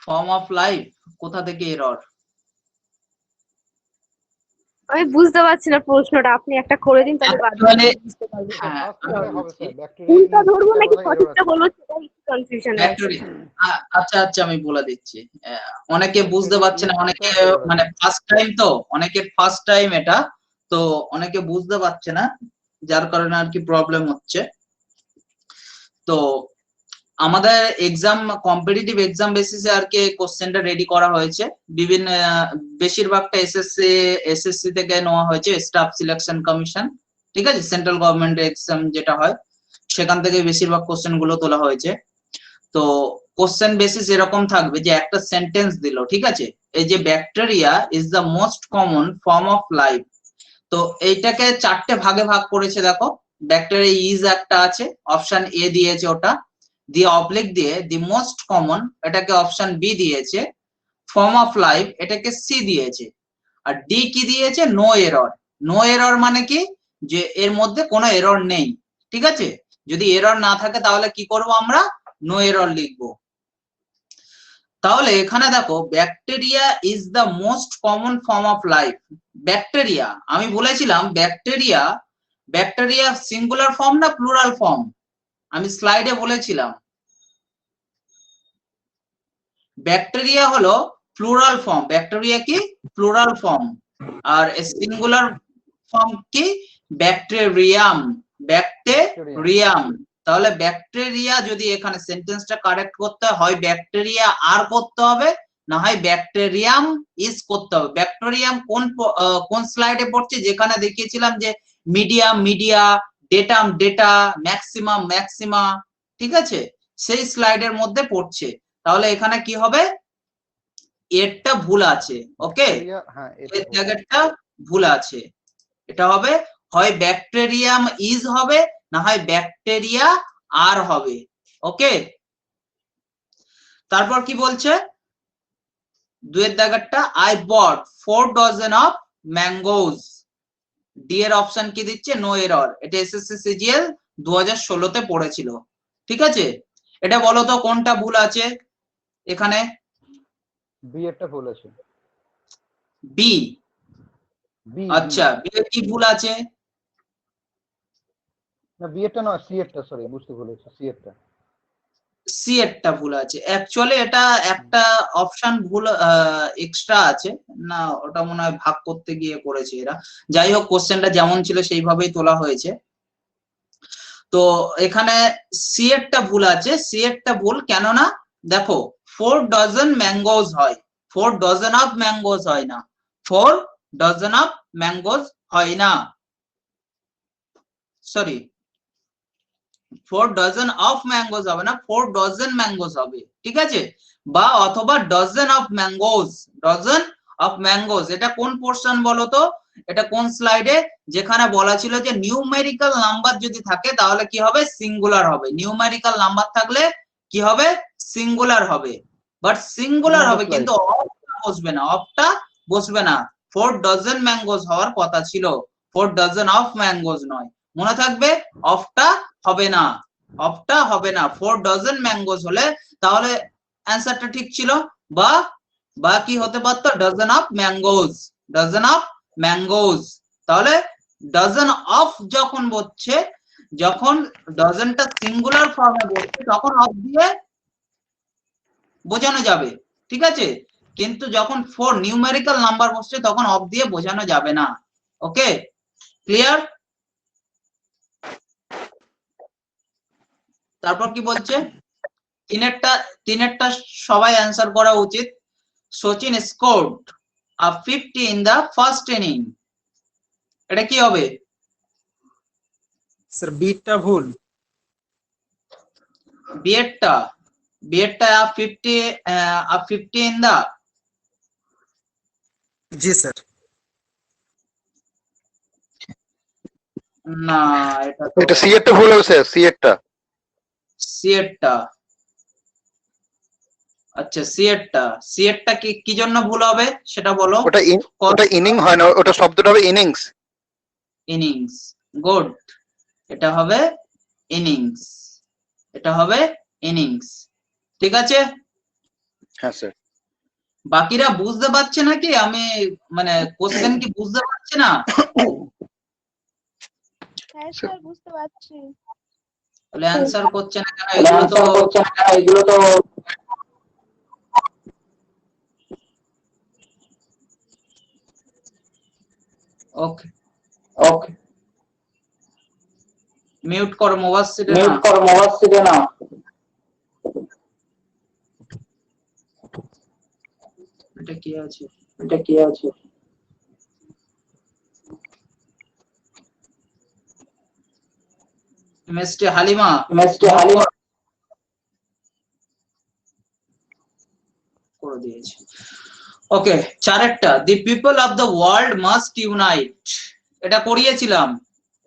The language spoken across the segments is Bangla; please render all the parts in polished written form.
ফর্ম অফ লাইফ কোথা থেকে এরর? আমি বুঝতে পারছি না প্রশ্নটা, আপনি একটা করে দিন তাহলে Actually, বুঝতে পারবো। হ্যাঁ আমি বলছি কোনটা ধরবো নাকি সঠিকটা বলবো সেটাই একটু কনফিউশন আছে। ব্যাকটেরিয়া। আচ্ছা আচ্ছা আমি বলে দিচ্ছি। অনেকে বুঝতে পারছে না, অনেকে মানে ফার্স্ট টাইম, তো অনেকের ফার্স্ট টাইম এটা, তো অনেকে বুঝতে পারছে না, যার কারণে আর কি প্রবলেম হচ্ছে। তো আমাদের এক্সাম কম্পিটিটিভ এক্সাম বেসিসে আর কি কোশ্চেনটা রেডি করা হয়েছে। বিভিন্ন বেশিরভাগটা এসএসসি থেকে নেওয়া হয়েছে, স্টাফ সিলেকশন কমিশন, ঠিক আছে, সেন্ট্রাল গভর্নমেন্ট এক্সাম যেটা হয় সেখান থেকে বেশিরভাগ কোশ্চেন গুলো তোলা হয়েছে। তো কোশ্চেন বেসিস এরকম থাকবে যে একটা সেন্টেন্স দিল, ঠিক আছে, এই যে bacteria is the most common form of life, তো এইটাকে চারটে ভাগে ভাগ করেছে। দেখো, ব্যাকটেরিয়া ইজ একটা আছে, অপশন এ দিয়েছে, ওটা দিয়ে অবলিক দিয়ে দি মোস্ট কমন এটাকে অপশন বি দিয়েছে, ফর্ম অফ লাইফ এটাকে সি দিয়েছে, আর ডি কি দিয়েছে, নো এরর। নো এরর মানে কি, যে এর মধ্যে কোনো এরর নেই, ঠিক আছে। যদি এরর না থাকে তাহলে কি করব আমরা, নো এরর লিখবো। তাহলে এখানে দেখো, bacteria is the most common form of life. Bacteria, আমি বলেছিলাম ব্যাকটেরিয়া, ব্যাকটেরিয়া সিঙ্গুলার ফর্ম না প্লুরাল ফর্ম, আমি স্লাইডে বলেছিলাম ব্যাকটেরিয়া হলো প্লুরাল ফর্ম। ব্যাকটেরিয়া কি, প্লুরাল ফর্ম। আর সিঙ্গুলার ফর্ম কি, ব্যাকটেরিয়াম। ব্যাকটেরিয়াম। তাহলে ব্যাকটেরিয়া, যদি এখানে সেন্টেন্সটা কারেক্ট করতে হয় ব্যাকটেরিয়া আর করতে হবে, না হয় ব্যাকটেরিয়াম ইজ করতে হবে। ব্যাকটেরিয়াম কোন স্লাইডে পড়ছে, যেখানে দেখিয়েছিলাম যে medium media, datum data, maximum maxima, ঠিক আছে, সেই স্লাইডের মধ্যে পড়ছে। তাহলে এখানে কি হবে, এরটা ভুল আছে, ওকে, এর জায়গাটা ভুল আছে। এটা হবে হয় ব্যাকটেরিয়াম ইজ হবে, না হয় ব্যাকটেরিয়া আর হবে, ওকে। তারপর কি বলছে, দুয়ের জায়গাটা, I bought 4 dozen of mangoes. D এর অপশন কি দিচ্ছে, নো এরর। এটা এসএসসি সিজিএল 2016 তে পড়েছিল, ঠিক আছে। এটা বলো তো কোনটা ভুল আছে এখানে? বি এরটা ভুল আছে। বি, আচ্ছা বি এর কি ভুল আছে? না বি এরটা না, সি এরটা, সরি বুঝতে ভুল হয়েছে, সি এরটা। সি এরটা ভুল আছে। অ্যাকচুয়ালি এটা একটা অপশন ভুল এক্সট্রা আছে, না ওটা মনে হয় ভাগ করতে গিয়ে করেছে এরা। যাই হোক, কোশ্চেনটা যেমন ছিল সেইভাবেই তোলা হয়েছে। তো এখানে সি এরটা ভুল আছে। সি এরটা ভুল কেননা, দেখো 4 ডজন ম্যাঙ্গোজ হয়, 4 ডজন অফ ম্যাঙ্গোজ হয় না, 4 ডজন অফ ম্যাঙ্গোজ হয় না, সরি 4 ডজন অফ ম্যাঙ্গোজ হবে না, 4 ডজন ম্যাঙ্গোজ হবে, ঠিক আছে। বা অথবা dozen of mangoes, dozen of mangoes. এটা কোন পোর্শন বলো তো, এটা কোন স্লাইডে, যেখানে বলা ছিল যে নিউমেরিক্যাল নাম্বার যদি থাকে তাহলে কি হবে, সিঙ্গুলার হবে। নিউমেরিক্যাল নাম্বার থাকলে কি হবে, সিঙ্গুলার হবে। বাট সিঙ্গুলার হবে কিন্তু অফটা বসবে না, অফটা বসবে না। 4 ডজন ম্যাঙ্গোজ হওয়ার কথা ছিল, 4 ডজন অফ ম্যাঙ্গোজ নয়, মনে থাকবে। অফটা হবে না, অফটা হবে না, 4 ডজন ম্যাঙ্গোজ হলে তাহলে অ্যান্সারটা ঠিক ছিল। বা বা কি হতে পারতো, dozen of mangoes, dozen of mangoes. তাহলে ডজন অফ যখন বলছে, যখন ডজনটা সিঙ্গুলার ফর্মে বলছে তখন অফ দিয়ে বোঝানো যাবে, ঠিক আছে। কিন্তু যখন 4 নিউমেরিক্যাল নাম্বার বসছে তখন অফ দিয়ে বোঝানো যাবে না, ওকে, ক্লিয়ার। তারপর কি বলছে, তিনেরটা সবাই অ্যান্সার করা উচিত। Sachin scored a 50 in the first inning, এটা কি হবে? স্যার বিটা ভুল। বিএডটা আ 50 ইন দা, জি স্যার। না এটা সি এরটা ভুল হবে স্যার, সি এরটা। সি এরটা, আচ্ছা সি এরটা কি জন্য ভুল হবে সেটা বলো। ওটা ইনিং হয় না, ওটা শব্দটা হবে ইনিংস। ইনিংস, গুড, এটা হবে ইনিংস, এটা হবে ইনিংস, ঠিক আছে। হ্যাঁ স্যার। বাকিরা বুঝতে পারছে নাকি? আমি মানে কোশ্চেন কি বুঝতে পারছে না? হ্যাঁ স্যার বুঝতে পারছি। তাহলে অ্যান্সার করছে না কেন? এগুলো তো ওকে ওকে মিউট করো মোবাসিরে না। এটা কি আছে? মিস্টার হালিমা করে দিয়েছে। ওকে, চারেরটা, the people of the world must unite. এটা করিয়েছিলাম,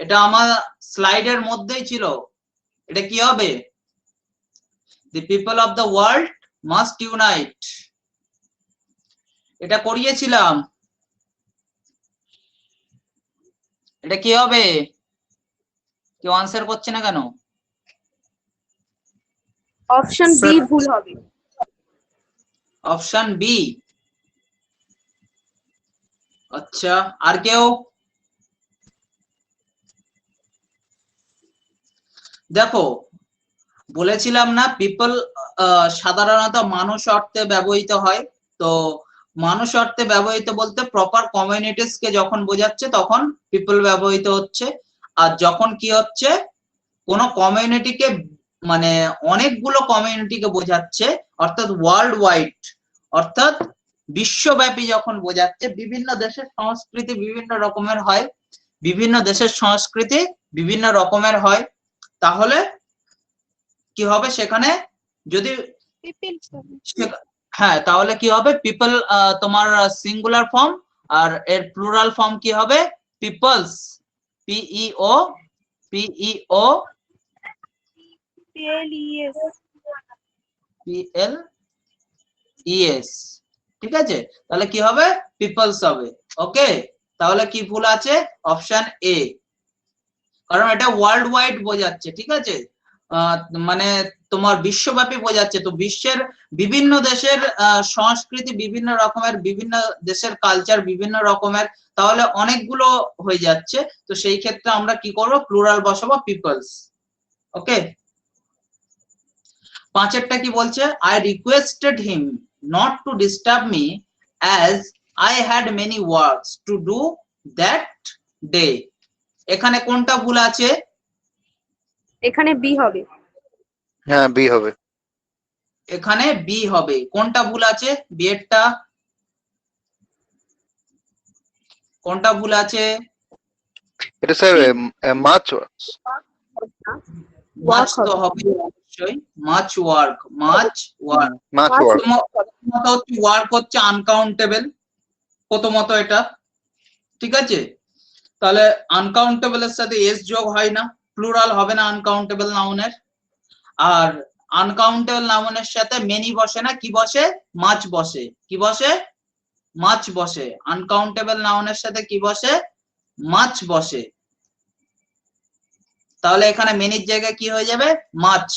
এটা আমার স্লাইডের মধ্যেই ছিল। এটা কি হবে? দি people of the world must unite, এটা করিয়েছিলাম। এটা কি হবে? কেউ আনসার করছে না কেন? অপশন বি ভুল হবে। Option B. আচ্ছা, আর কেউ? দেখো, বলেছিলাম না পিপল সাধারণত মানুষ অর্থে ব্যবহৃত হয়। তো মানুষ অর্থে ব্যবহৃত বলতে প্রপার কমিউনিটিস কে যখন বোঝাচ্ছে তখন পিপল ব্যবহৃত হচ্ছে। আর যখন কি হচ্ছে, কোন কমিউনিটিকে মানে অনেকগুলো কমিউনিটিকে বোঝাচ্ছে, অর্থাৎ ওয়ার্ল্ড ওয়াইড, অর্থাৎ বিশ্বব্যাপী যখন বোঝাচ্ছে, বিভিন্ন দেশের সংস্কৃতি বিভিন্ন রকমের হয়, বিভিন্ন দেশের সংস্কৃতি বিভিন্ন রকমের হয়, তাহলে কি হবে সেখানে? যদি হ্যাঁ, তাহলে কি হবে? পিপল তোমার সিঙ্গুলার ফর্ম, আর এর প্লুরাল ফর্ম কি হবে? Peoples, PEO PEO PLES. ঠিক আছে, তাহলে কি হবে? পিপলস হবে। ওকে, তাহলে কি ভুল আছে? অপশন এ, কারণ এটা ওয়ার্ল্ড ওয়াইড বোঝাচ্ছে। ঠিক আছে, মানে তোমার বিশ্বব্যাপী বোঝাচ্ছে। তো বিশ্বের বিভিন্ন দেশের সংস্কৃতি বিভিন্ন রকমের, বিভিন্ন দেশের কালচার বিভিন্ন রকমের, তাহলে অনেকগুলো হয়ে যাচ্ছে। তো সেই ক্ষেত্রে আমরা কি করব? প্লুরাল বসাবো, পিপলস। ওকে, পাঁচেরটা কি বলছে? I requested him not to disturb me as I had many works to do that day. এখানে কোনটা ভুল আছে? এখানে বি হবে। হ্যাঁ বি হবে। এখানে বি হবে। কোনটা ভুল আছে? বি এরটা কোনটা ভুল আছে? এটা স্যার মাছ। মাছ তো হবে অবশ্যই, মাচ ওয়ার্ক, মাচ ওয়ার্ক। মাছ ওয়ার্ক। প্রথমত হচ্ছে ওয়ার্ক হচ্ছে আনকাউন্টেবল, প্রথমত এটা। ঠিক আছে, তাহলে আনকাউন্টেবল এর সাথে এস যোগ হয় না, প্লুরাল হবে না আনকাউন্টেবল নাউনের। আর আনকাউন্টেবল নাউনের সাথে মেনি বসে না, কি বসে? মাছ বসে। কি বসে? মাছ বসে। আনকাউন্টেবল নাউনের সাথে কি বসে? মাছ বসে। তাহলে এখানে মেনির জায়গায় কি হয়ে যাবে? মাছ।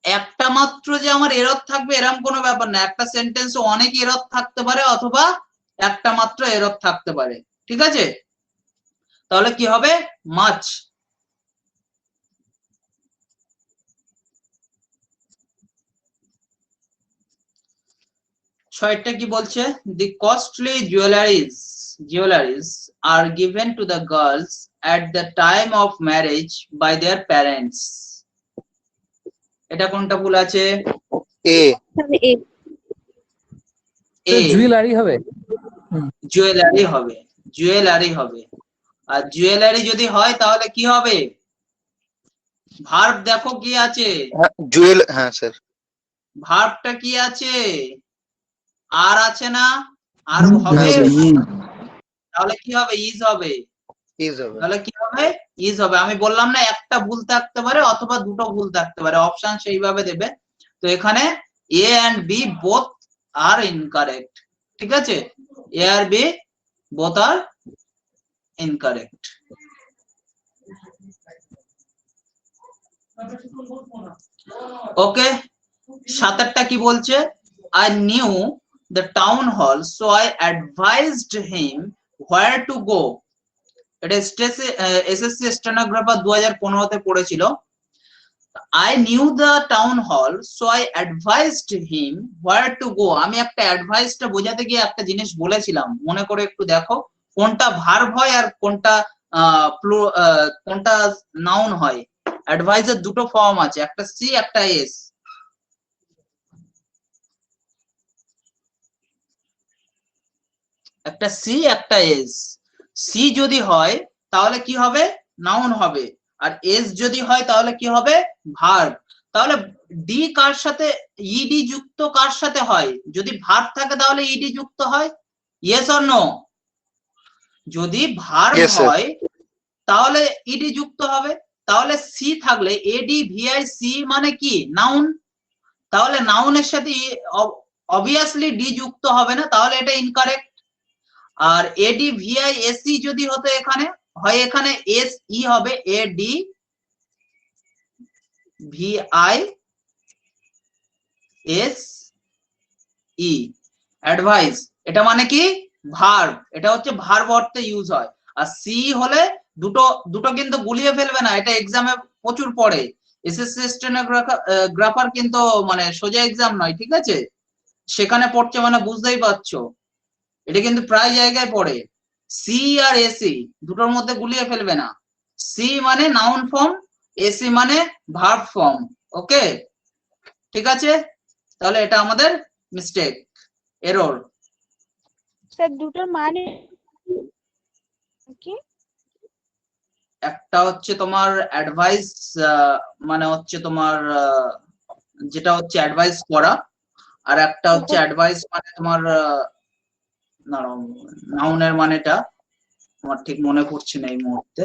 একটা মাত্র যে আমার এরর থাকবে এরকম কোনো ব্যাপার না, একটা সেন্টেন্সে অনেক এরর থাকতে পারে, অথবা একটা মাত্র এরর থাকতে পারে। ঠিক আছে, তাহলে কি হবে? মাছ। ছয়টা কি বলছে? The costly jewelries are given to the girls at the time of marriage by their parents. এটা কোনটা ভুল আছে? এ। জুয়েলারি হবে। জুয়েলারি হবে, জুয়েলারি হবে। আর জুয়েলারি যদি হয় তাহলে কি হবে? ভার্ব দেখো কি আছে? জুয়েল। হ্যাঁ স্যার। ভার্বটা কি আছে? আর আছে না? আর হবে, তাহলে কি হবে? ইজ হবে। ইজ হবে। তাহলে কি হবে? ইজ হবে। আমি বললাম না একটা ভুল থাকতে পারে অথবা দুটো ভুল থাকতে পারে, অপশন সেইভাবে দেবে। তো এখানে A and B both are incorrect. ঠিক আছে, এ আর B both are incorrect. Okay, সাতেরটা কি বলছে? I knew the town hall, so I advised him where to go. এটা এসএসসি স্টেনোগ্রাফার 2015 পড়েছিল। I knew the town hall, so I advised him where to go. আমি একটা অ্যাডভাইসটা বোঝাতে গিয়ে একটা জিনিস বলেছিলাম, মনে করে একটু দেখো কোনটা ভার্ব হয় আর কোনটা কোনটা নাউন হয়। অ্যাডভাইসের দুটো ফর্ম আছে, একটা সি একটা এস। একটা সি একটা এস। সি যদি হয় তাহলে কি হবে? নাউন হবে। আর এস যদি হয় তাহলে কি হবে? ভার্ব। তাহলে ডি কার সাথে, ইডি যুক্ত কার সাথে হয়? যদি ভার্ব থাকে তাহলে ইডি যুক্ত হয়। Yes or no? যদি ভার্ব Yes, sir. হয় তাহলে ইডি যুক্ত হবে। তাহলে সি থাকলে এডি ভিআই সি মানে কি? নাউন। তাহলে নাউনের সাথে অবভিয়াসলি ডি যুক্ত হবে না, তাহলে এটা ইনকারেক্ট। আর এডি ভিআই এসি যদি হতো এখানে হয়, এখানে এস ই হবে, এডি ভিআই এস ই, অ্যাডভাইস। এটা মানে কি? ভার্ব। এটা হচ্ছে ভার্ব অর্থে ইউজ হয়। আর সি হলে দুটো কিন্তু গুলিয়ে ফেলবে না, এটা এক্সামে প্রচুর পড়ে। এসএসসি স্টেনোগ্রাফার কিন্তু মানে সোজা এক্সাম নয়, ঠিক আছে? সেখানে পড়ছে মানে বুঝতেই পারছো, এটা কিন্তু প্রায় জায়গায় পড়ে। সি আর এসি দুটোর মধ্যে গুলিয়ে ফেলবে না। সি মানে নাউন ফর্ম, এসি মানে ভার্ব ফর্ম। ওকে, ঠিক আছে? তাহলে এটা আমাদের মিস্টেক, এরর। স্যার দুটোর মানে কি? একটা হচ্ছে তোমার অ্যাডভাইস, মানে হচ্ছে তোমার যেটা হচ্ছে অ্যাডভাইস করা, আর একটা হচ্ছে অ্যাডভাইস মানে তোমার নাউনের মানেটা আমার ঠিক মনে পড়ছে না এই মুহূর্তে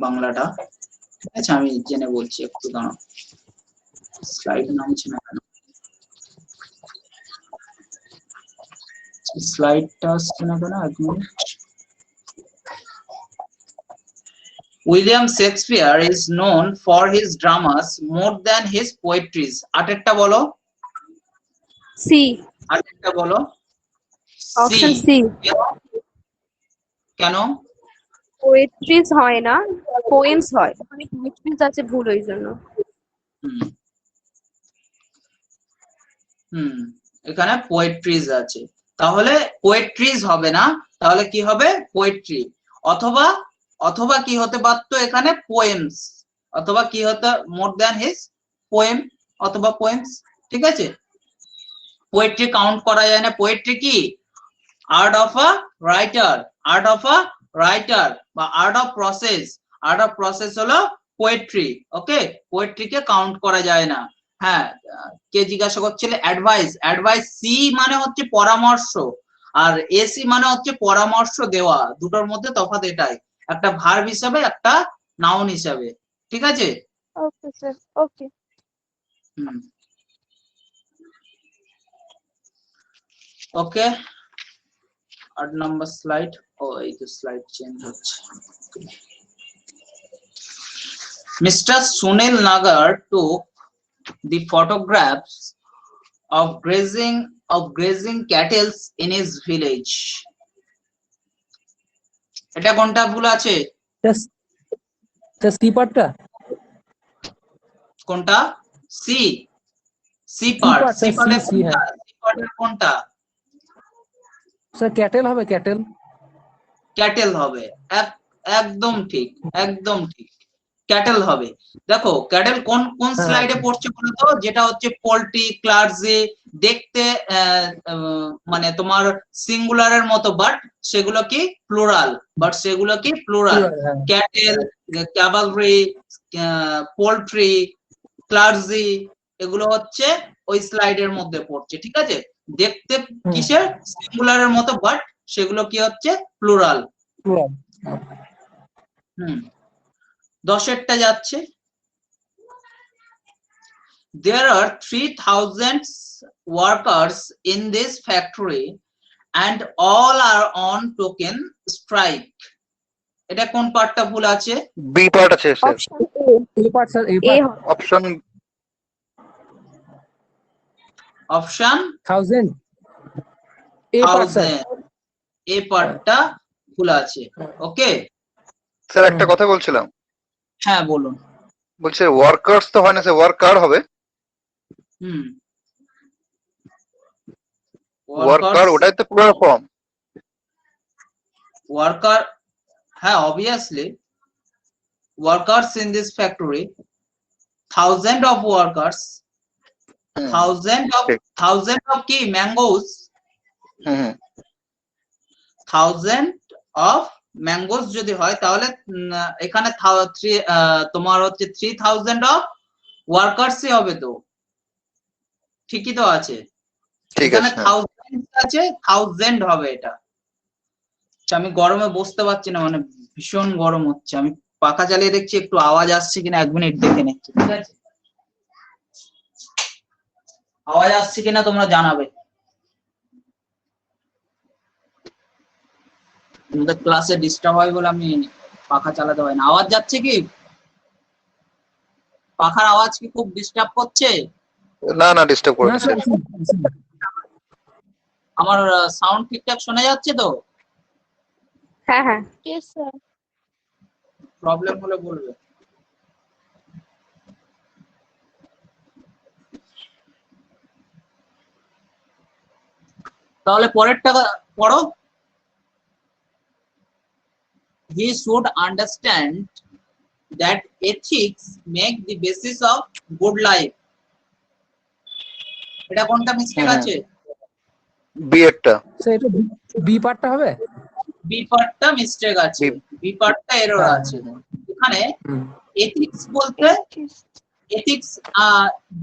বাংলাটা। ঠিক আছে, আমি জেনে বলছি, একটু দাঁড়াও, স্লাইড নামছে না কেন? স্লাইডটা আসছে না কেন? এক minute. William Shakespeare is known for his dramas more than his poetries. আটেরটা বলো, সি, আটেরটা বলো। Option C. কেন? পোয়েট্রিজ হয় না, পোয়েমস হয়। ওখানে পোয়েট্রিজ আছে, ভুল ওই জন্য। এখানে পোয়েট্রিজ আছে, তাহলে পোয়েট্রিজ হবে না, তাহলে কি হবে? পোয়েট্রি। অথবা অথবা কি হতে পারতো এখানে? পোয়েমস। অথবা কি হতো? মোর দ্যান হিজ পোয়েম অথবা পোয়েমস। ঠিক আছে, পোয়েট্রি কাউন্ট করা যায় না। পোয়েট্রি কি? Art of a writer, art of a writer বা art of process. Art of process হলো পোয়েট্রি। ওকে, পোয়েট্রিকে কাউন্ট করা যায় না। হ্যাঁ, কে জিজ্ঞাসা করছিল? অ্যাডভাইস। অ্যাডভাইস সি মানে হচ্ছে পরামর্শ, আর এসি মানে হচ্ছে পরামর্শ দেওয়া। দুটোর মধ্যে তফাৎ এটাই, একটা ভার্ব হিসাবে একটা নাউন হিসাবে। ঠিক আছে? ওকে স্যার, ওকে। ওকে, 8 নম্বর স্লাইড। ও, এই তো স্লাইড চেঞ্জ হচ্ছে। Mr. Sunil Nagar took the photographs of grazing cattle in his village. এটা কোনটা ভুল আছে? সি পার্টটা কোনটা? C, C part. সি পার্টের সি, হ্যাঁ কোনটা? স্যার ক্যাটেল হবে, ক্যাটেল। ক্যাটেল হবে, একদম ঠিক, একদম ঠিক, ক্যাটেল হবে। দেখো ক্যাটেল কোন কোন স্লাইডে পড়ছে বলতো? যেটা হচ্ছে পোল্ট্রি, ক্লার্জি, দেখতে মানে তোমার সিঙ্গুলারের মতো, বাট সেগুলো কি plural, cattle, Cavalry, poultry, clergy, এগুলো হচ্ছে ওই স্লাইডের মধ্যে পড়ছে। ঠিক আছে, দেখতে কিসের? সিঙ্গুলারের মতো, বাট সেগুলো কি হচ্ছে? প্লুরাল। 10এরটা যাচ্ছে। There are 3000 workers in this factory and all are on token strike. এটা কোন পার্টটা ভুল আছে? বি পার্ট আছে sir. Option A. A part sir, A A part. Option option 1000 A part sir 1000 এই পার্টটা ভুল আছে। ওকে, স্যার একটা কথা বলছিলাম, হ্যাঁ বলুন। বলছে ওয়ার্কার্স তো হয় না স্যার, ওয়ার্কার হবে। হুম, ওয়ার্কার ওটাই তো পুরো ফর্ম। ওয়ার্কার, হ্যাঁ obviously workers in this factory, thousand of workers, thousand of কি mangoes, hmm, thousand of mangoes যদি হয় তাহলে এখানে তোমার হচ্ছে 3000 of workers ই হবে তো, ঠিকই তো আছে। ঠিক এখানে আছে। 1000 আছে, 1000 হবে এটা। আচ্ছা, আমি গরমে বসতে পারছি না, মানে ভীষণ গরম হচ্ছে। আমি পাখা চালিয়ে দেখছি একটু আওয়াজ আসছে কিনা, 1 মিনিট দেখে নিচ্ছি, ঠিক আছে? আওয়াজ আসছে কিনা তোমরা জানাবে। তোমাদের ক্লাসে ডিস্টার্ব হয় বলে আমি পাখা চালাতে পারি না। আওয়াজ যাচ্ছে কি? পাখার আওয়াজ কি খুব ডিস্টার্ব করছে? না না, ডিস্টার্ব না করবে স্যার স্যার। আমার সাউন্ড ঠিকঠাক শোনা যাচ্ছে তো? হ্যাঁ হ্যাঁ Yes, sir. প্রবলেম হলে বলবে। তাহলে পরেরটা পড়ো। He should understand that ethics make the basis of good life. এটা কোনটা মিস্টেক আছে? বি এরটা। স্যার এটা বি পার্টটা হবে। বি পার্টটা মিস্টেক আছে, বি পার্টটা এরর হ্যাঁ। আছে। এখানে হুম। এথিক্স বলতে, এথিক্স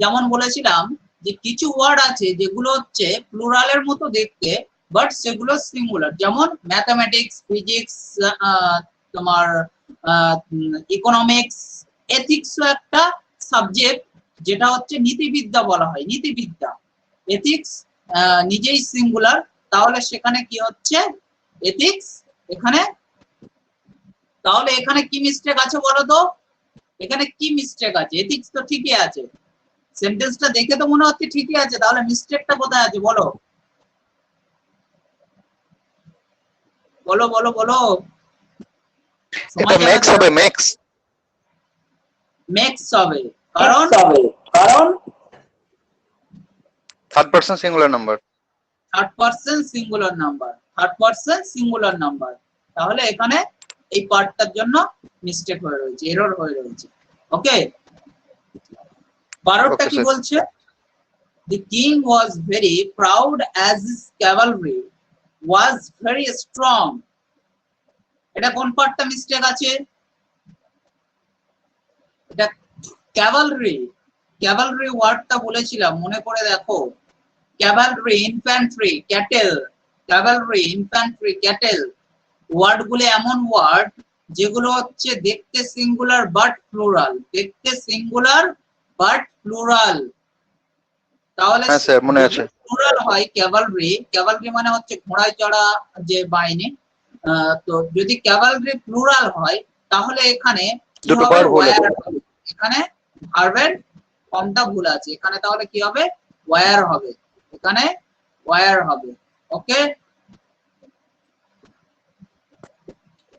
যেমন বলেছিলাম যে কিছু ওয়ার্ড আছে যেগুলো হচ্ছে প্লুরালের মতো দেখতে, বাট সেগুলো সিঙ্গুলার। যেমন ম্যাথমেটিক্স, ফিজিক্স, তোমার ইকোনমিক্স। এথিক্স একটা সাবজেক্ট যেটা হচ্ছে নীতিবিদ্যা বলা হয়, নীতিবিদ্যা। এথিক্স নিজেই সিঙ্গুলার, তাহলে সেখানে কি হচ্ছে এথিক্স এখানে। তাহলে এখানে কি মিস্টেক আছে বলো তো? এখানে কি মিস্টেক আছে? এথিক্স তো ঠিকই আছে, সেন্টেন্সটা দেখে তো মনে হচ্ছে ঠিকই আছে, তাহলে মিস্টেকটা কোথায় আছে বলো? বলো বলো বলো। এটা ম্যাক্স হবে, ম্যাক্স। ম্যাক্স হবে, কারণ third person singular number. Third person singular number, third person singular number. তাহলে এখানে এই পার্টটার জন্য মিস্টেক হয়ে রয়েছে, এরর হয়ে রয়েছে। ওকে, 12টা কি sir. বলছে? The king was very proud as his cavalry was very strong. এটা কোন পার্টটা মিস্টেক আছে? এটা ক্যাভালরি, ক্যাভালরি ওয়ার্ডটা বলেছিলাম, মনে করে দেখো। Cavalry, infantry, cattle, cavalry, infantry, cattle ওয়ার্ডগুলো এমন ওয়ার্ড যেগুলো হচ্ছে দেখতে সিঙ্গুলার বাট প্লুরাল, দেখতে সিঙ্গুলার বাট প্লুরাল। তাহলে হ্যাঁ স্যার, মনে আছে। প্লুরাল হয় ক্যাভালরি, ক্যাভালরি মানে হচ্ছে ঘোড়ায় চড়া যে বাহিনী। তো যদি ক্যাভালরি প্লুরাল হয় তাহলে এখানে কি দুটো হবে? verb হলো। ওয়্যার হবে। এখানে ভার্বের ফর্মটা ভুল আছে, এখানে তাহলে কি হবে? ওয়্যার হবে, এখানে ওয়্যার হবে। ওকে,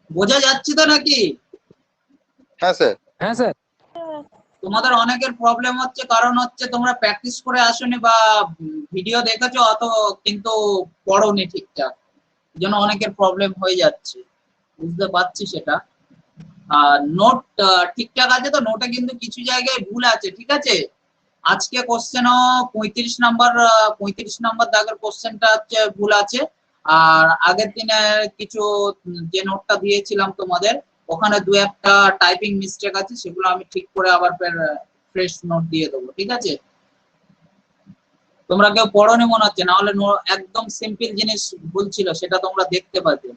বোঝা যাচ্ছে তো নাকি? হ্যাঁ স্যার। হ্যাঁ স্যার। তোমাদের অনেকের প্রবলেম হচ্ছে কারণ হচ্ছে তোমরা প্র্যাকটিস করে আসোনি বা ভিডিও দেখেছো অত, কিন্তু পড়োনি ঠিকঠাক, জন্য অনেকের প্রবলেম হয়ে যাচ্ছে, বুঝতে পারছি সেটা। নোট ঠিকঠাক আছে তো? নোটে কিন্তু কিছু জায়গায় ভুল আছে, ঠিক আছে? আজকে কোশ্চেনও 35 নাম্বার দাগের কোশ্চেনটা হচ্ছে ভুল আছে। আর আগের দিনে কিছু যে নোটটা দিয়েছিলাম তোমাদের, ওখানে 2-1টা টাইপিং মিস্টেক আছে, সেগুলো আমি ঠিক করে আবার ফ্রেশ নোট দিয়ে দেবো, ঠিক আছে? তোমরা কেউ পড়োনি মনে হচ্ছে, না হলে একদম সিম্পল জিনিস ভুল ছিল, সেটা তোমরা দেখতে পাবে।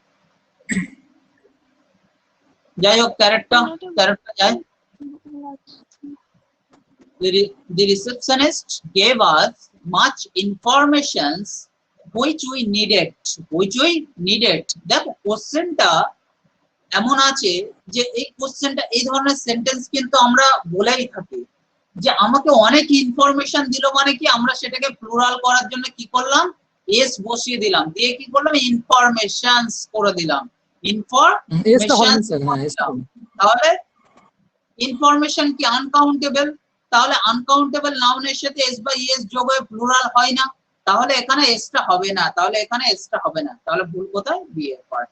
যাই হোক, ক্যারেক্টার যাই। The receptionist gave us much informations which we needed. দেখো কোশ্চেনটা এমন আছে যে এই কোশ্চেনটা, এই ধরনের সেন্টেন্স কিন্তু আমরা বলেই থাকি যে আমাকে অনেক ইনফরমেশন দিল মানে কি আমরা সেটাকে প্লুরাল করার জন্য কি করলাম এস বসিয়ে দিলাম দিয়ে কি করলাম ইনফরমেশনস করে দিলাম এসটা হবে না স্যার, হ্যাঁ এসটা ইনফরমেশন তাহলে ইনফরমেশন কি আনকাউন্টেবল তাহলে আনকাউন্টেবল নাউনের সাথে এস বা ইএস যোগ হয়ে প্লুরাল হয় না তাহলে এখানে এসটা হবে না তাহলে ভুল কোথায় বি এর পার্ট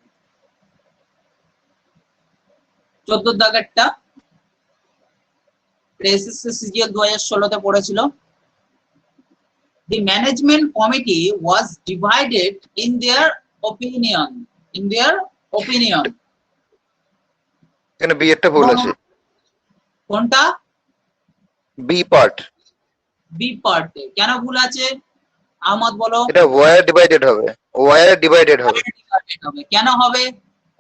14 দাগেরটা এসএসসি সিজিএল 2016 তে পড়েছিল The management committee was divided in their opinion. এখানে বি একটা ভুল আছে, কোনটা বি পার্ট। বি পার্টে কেন ভুল আছে আহমদ বলো এটা ওয়ার ডিভাইডেড হবে, কেন হবে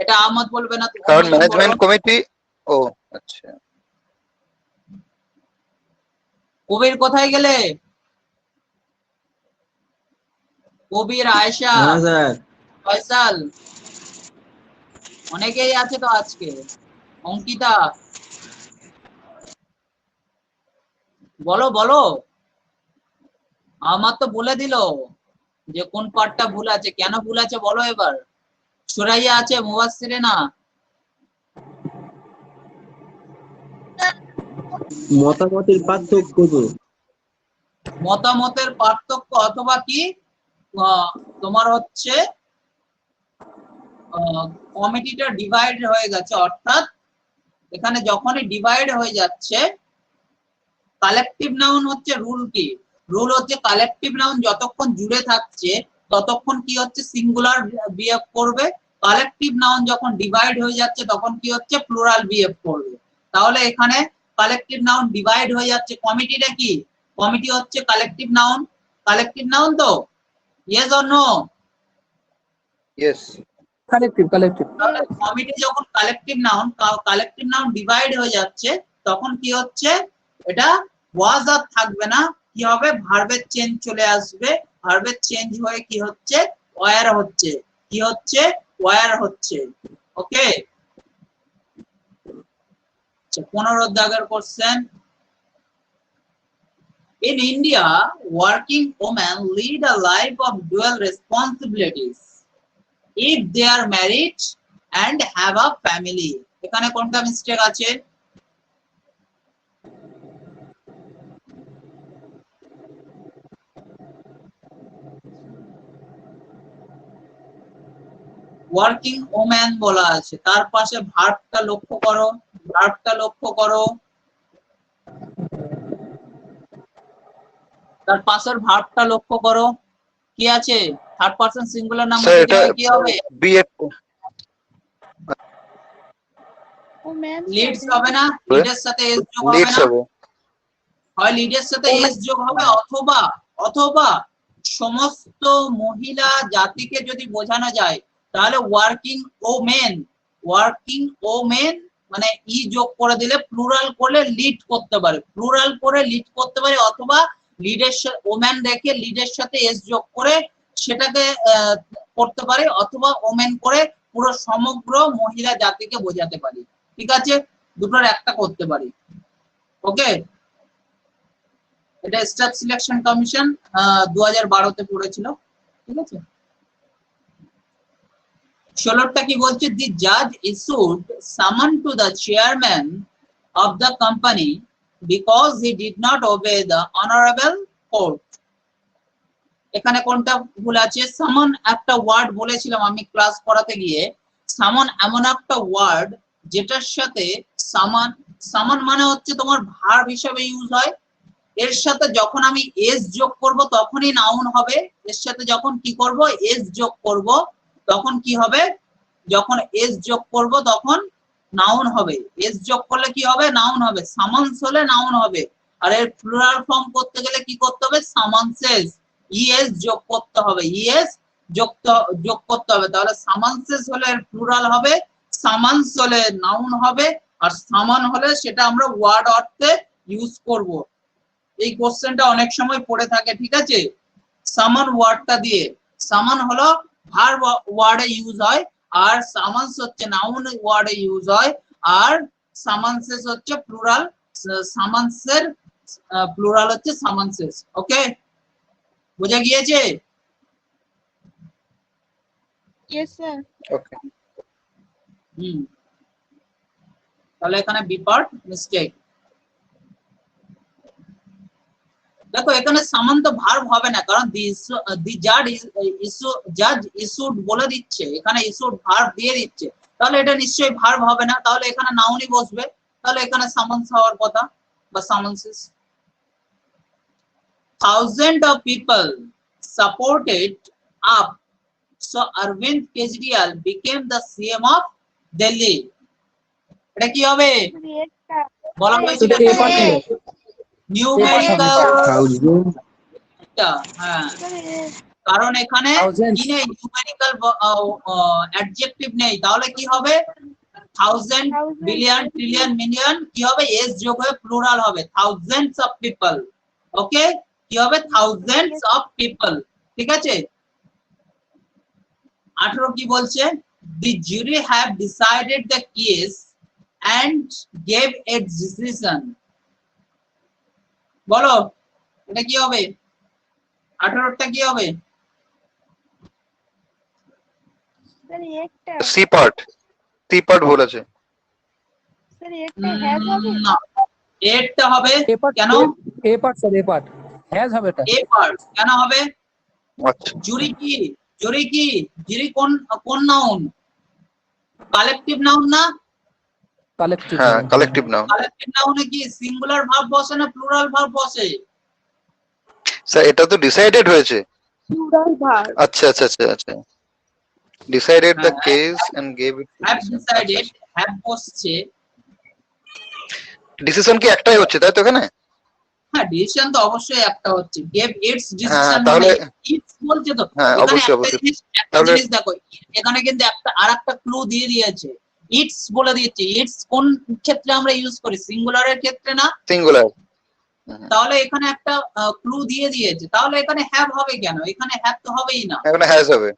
এটা আহমদ বলবে না কারণ ম্যানেজমেন্ট কমিটি। ও আচ্ছা, কবির কোথায় গেলে কবির আয়েশা ফয়সাল অনেকেই আছে তো আজকে অঙ্কিতা বলো আমার তো বলে দিল যে কোন পার্টটা ভুল আছে কেন ভুল আছে বলো এবার সুরাইয়া আছে মুবাসসিরে না মতামতের পার্থক্য তো মতামতের পার্থক্য অথবা কি তোমার হচ্ছে কমিটিটা ডিভাইড হয়ে গেছে অর্থাৎ এখানে যখনই ডিভাইড হয়ে যাচ্ছে কালেকটিভ নাউন হচ্ছে রুল হচ্ছে কালেকটিভ নাউন যতক্ষণ জুড়ে থাকছে ততক্ষণ কি হচ্ছে সিঙ্গুলার বিহেভ করবে কালেকটিভ নাউন যখন ডিভাইড হয়ে যাচ্ছে তখন কি হচ্ছে প্লুরাল বিহেভ করবে তাহলে এখানে কালেকটিভ নাউন ডিভাইড হয়ে যাচ্ছে কমিটিটা কি কমিটি হচ্ছে কালেকটিভ নাউন তো yes or no yes collective তাহলে কমিটি যখন কালেকটিভ নাউন ডিভাইড হয়ে যাচ্ছে তখন কি হচ্ছে এটা ওয়াজ আর থাকবে না কি হবে ভার্বের চেঞ্জ চলে আসবে ভার্বের চেঞ্জ হয়ে কি হচ্ছে ওয়্যার হচ্ছে ওকে 15 দাগের question In India, working women lead a life of dual responsibilities if they are married and have a family. এখানে কোনটা মিস্টেক আছে ওয়ার্কিং ওম্যান বলা আছে তার পাশে ভার্বটা লক্ষ্য করো তার পাশের ভার্বটা লক্ষ্য করো কি আছে থার্ড পারসন সিঙ্গুলার নাম্বার কি হবে বি এর লিডস হবে না লিডের সাথে এস যোগ হবে না হয় লিডের সাথে এস যোগ হবে অথবা সমস্ত মহিলা জাতিকে যদি বোঝানো যায় তাহলে ওয়ার্কিং ওমেন মানে ই যোগ করে দিলে প্লুরাল করে লিড করতে পারে অথবা লিডের ওম্যান রেখে লিডের সাথে এস যোগ করে সেটাকে করতে পারে অথবা ওমেন করে পুরো সমগ্র মহিলা জাতিকে বোঝাতে পারি ঠিক আছে দুটোর একটা করতে পারি ওকে এটা স্টাফ সিলেকশন কমিশন 2012 তে পড়েছিল ঠিক আছে 16টা কি বলছে দি জাজ ইস্যুড সামন to the chairman of the company because he did not ওবে the honourable court এখানে কোনটা ভুল আছে সামন একটা ওয়ার্ড বলেছিলাম আমি ক্লাস করাতে গিয়ে সামন এমন একটা ওয়ার্ড যেটার সাথে সামন মানে হচ্ছে তোমার ভার্ব হিসেবে ইউজ হয় এর সাথে যখন আমি এস যোগ করব তখনই নাউন হবে এর সাথে যখন কি করব এস যোগ করব তখন কি হবে যখন এস যোগ করব তখন নাউন হবে এস যোগ করলে কি হবে নাউন হবে সামান্স হলে নাউন হবে আর এর প্লুরাল ফর্ম করতে গেলে কি করতে হবে সামান্সেস ইএস যোগ করতে হবে তাহলে সামান্সেস হলে এর প্লুরাল হবে সামান্স হলে নাউন হবে আর সামান হলে সেটা আমরা ওয়ার্ড অর্থে ইউজ করব এই কোশ্চেনটা অনেক সময় পড়ে থাকে ঠিক আছে সামান ওয়ার্ডটা দিয়ে সামান হলো ভার্ব ওয়ার্ডে ইউজ হয় আর সামান্স হচ্ছে নাউন ওয়ার্ডে ইউজ হয় আর সামান্সেস হচ্ছে প্লুরাল সামান্সের প্লুরাল হচ্ছে সামান্সেস। ওকে, বুঝে গিয়েছে? Yes, sir. Okay. তাহলে এখানে বি পার্ট মিস্টেক। দেখো এখানে সামান তো ভার্ব হবে না, কারণ দি জাজ ইস্যুড বলে দিচ্ছে, এখানে ইস্যুড ভার্ব দিয়ে দিচ্ছে, তাহলে এটা নিশ্চয়ই ভার্ব হবে না, তাহলে এখানে নাউনই বসবে, তাহলে এখানে সামান্স হওয়ার কথা বা সামান্সেস। Thousands of people supported up, so Arvind Kejriwal became the CM of Delhi. এটা কি হবে? বলা হয়েছিল এটা A part হবে। নিউমেরিক্যাল, থাউজেন্ড হ্যাঁ, কারণ এখানে Thousands. কি নেই, নিউমেরিক্যাল অ্যাডজেক্টিভ নেই, তাহলে কি হবে? থাউজেন্ড, বিলিয়ন, ট্রিলিয়ন, মিলিয়ন, কি হবে? এস যোগ হয়ে প্লুরাল হবে, থাউজেন্ডস অফ পিপল। ওকে, কি হবে? Thousands of people. ঠিক আছে। 18 কি বলছে? The jury have decided the case and gave its decision. বলো এটা কি হবে? 18টা কি হবে? Sir, একটা C part. C part ভুল আছে। sir একটা has হবে। না, এরটা হবে A part কেন? A part sir, A part has হবে এটা। এ পার্ট কেন হবে? আচ্ছা, জুরি কি? জুরি কি? জুরি কোন নাউন? কালেকটিভ নাউন না? কালেক্টিভ। হ্যাঁ কালেকটিভ নাউন। কালেকটিভ নাউনে কি সিঙ্গুলার ভার্ব বসে না প্লুরাল ভার্ব বসে? স্যার এটা তো ডিসাইডেড হয়েছে। Plural verb. আচ্ছা আচ্ছা আচ্ছা আচ্ছা, ডিসাইডেড দ্য হ্যাঁ। Case and gave it have decided, have বসছে। ডিসিশন কি একটাই হচ্ছে তাই তো এখানে? হ্যাঁ, ডিসিশন তো অবশ্যই একটা হচ্ছে, গেভ ইটস হ্যাঁ, ডিসিশন, তাহলে ইটস বলছে তো। হ্যাঁ, এখানে অবশ্যই, একটা অবশ্যই। জিনিস, একটা তাহলে- জিনিস দেখো, এখানে কিন্তু একটা আরেকটা ক্লু দিয়ে দিয়েছে, ইটস বলে দিয়েছে। ইটস কোন ক্ষেত্রে আমরা ইউজ করি? সিঙ্গুলারের ক্ষেত্রে না? সিঙ্গুলার। তাহলে এখানে একটা ক্লু দিয়ে দিয়েছে, তাহলে এখানে হ্যাভ হবে কেন? এখানে হ্যাভ তো হবেই না। এখানে হ্যাজ হবে।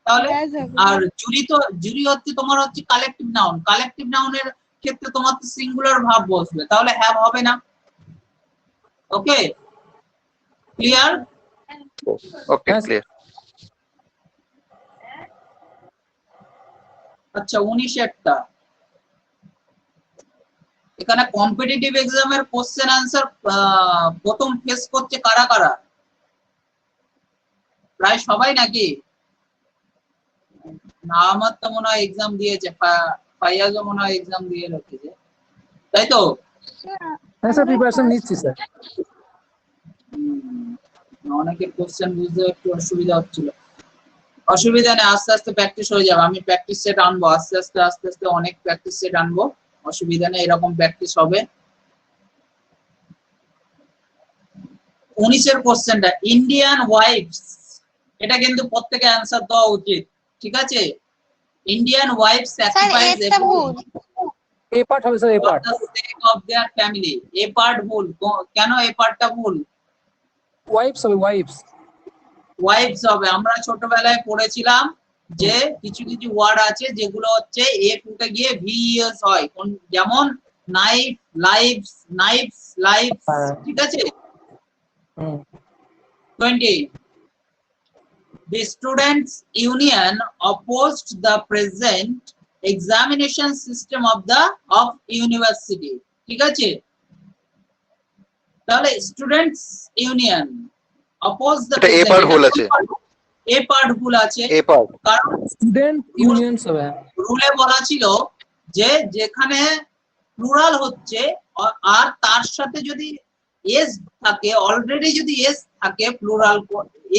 তাহলে has হবে। আর জুরি হচ্ছে তোমার হচ্ছে কালেকটিভ নাউন, কালেকটিভ নাউনের ক্ষেত্রে তোমার তো সিঙ্গুলার ভার্ব বসবে, তাহলে হ্যাভ হবে না। ওকে, ক্লিয়ার? ওকে, Yes. ক্লিয়ার। আচ্ছা, 19 এখানে কম্পিটিটিভ এক্সামের কোশ্চেন আনসার প্রথম ফেস করছে কারা কারা? প্রায় সবাই নাকি? না, আমার তো মনে হয় এক্সাম দিয়েছে, ফাইয়াজও মনে হয় এক্সাম দিয়ে রেখেছে, তাই তো? হ্যাঁ স্যার, প্রিপারেশন নিচ্ছি স্যার। অনেকের কোশ্চেন বুঝতে একটু অসুবিধা হচ্ছিল। অসুবিধা নেই, আস্তে আস্তে প্র্যাকটিস হয়ে যাবে। আমি প্র্যাকটিস সেট আনবো, আস্তে আস্তে অনেক প্র্যাকটিস সেট আনবো, অসুবিধা নেই, এরকম প্র্যাকটিস হবে। 19 কোশ্চেনটা, ইন্ডিয়ান ওয়াইফস, এটা কিন্তু প্রত্যেকে অ্যানসার দেওয়া উচিত, ঠিক আছে? Indian wife's sacrifice A part হবে sir, A part। for the sake of their family। A part ভুল, কেন এ পার্টটা ভুল? ওয়াইফস হবে, ওয়াইফস। ওয়াইফস হবে। আমরা ছোটবেলায় পড়েছিলাম যে কিছু কিছু ওয়ার্ড আছে যেগুলো হচ্ছে এ টুতে গিয়ে ভিএস হয়, যেমন নাইফ, লাইভস, নাইফস, লাইভস, ঠিক আছে? 20 The students union opposed the present examination system of university, ঠিক আছে? তাহলে স্টুডেন্টস ইউনিয়ন অপোজ দ্য, এটা A part ভুল আছে। এ পার্ট ভুল আছে, এ পার্ট। কারণ স্টুডেন্ট ইউনিয়নস হবে। রুলে বলা ছিল যে যেখানে প্লুরাল হচ্ছে আর তার সাথে যদি এস থাকে, অলরেডি যদি এস থাকে, প্লুরাল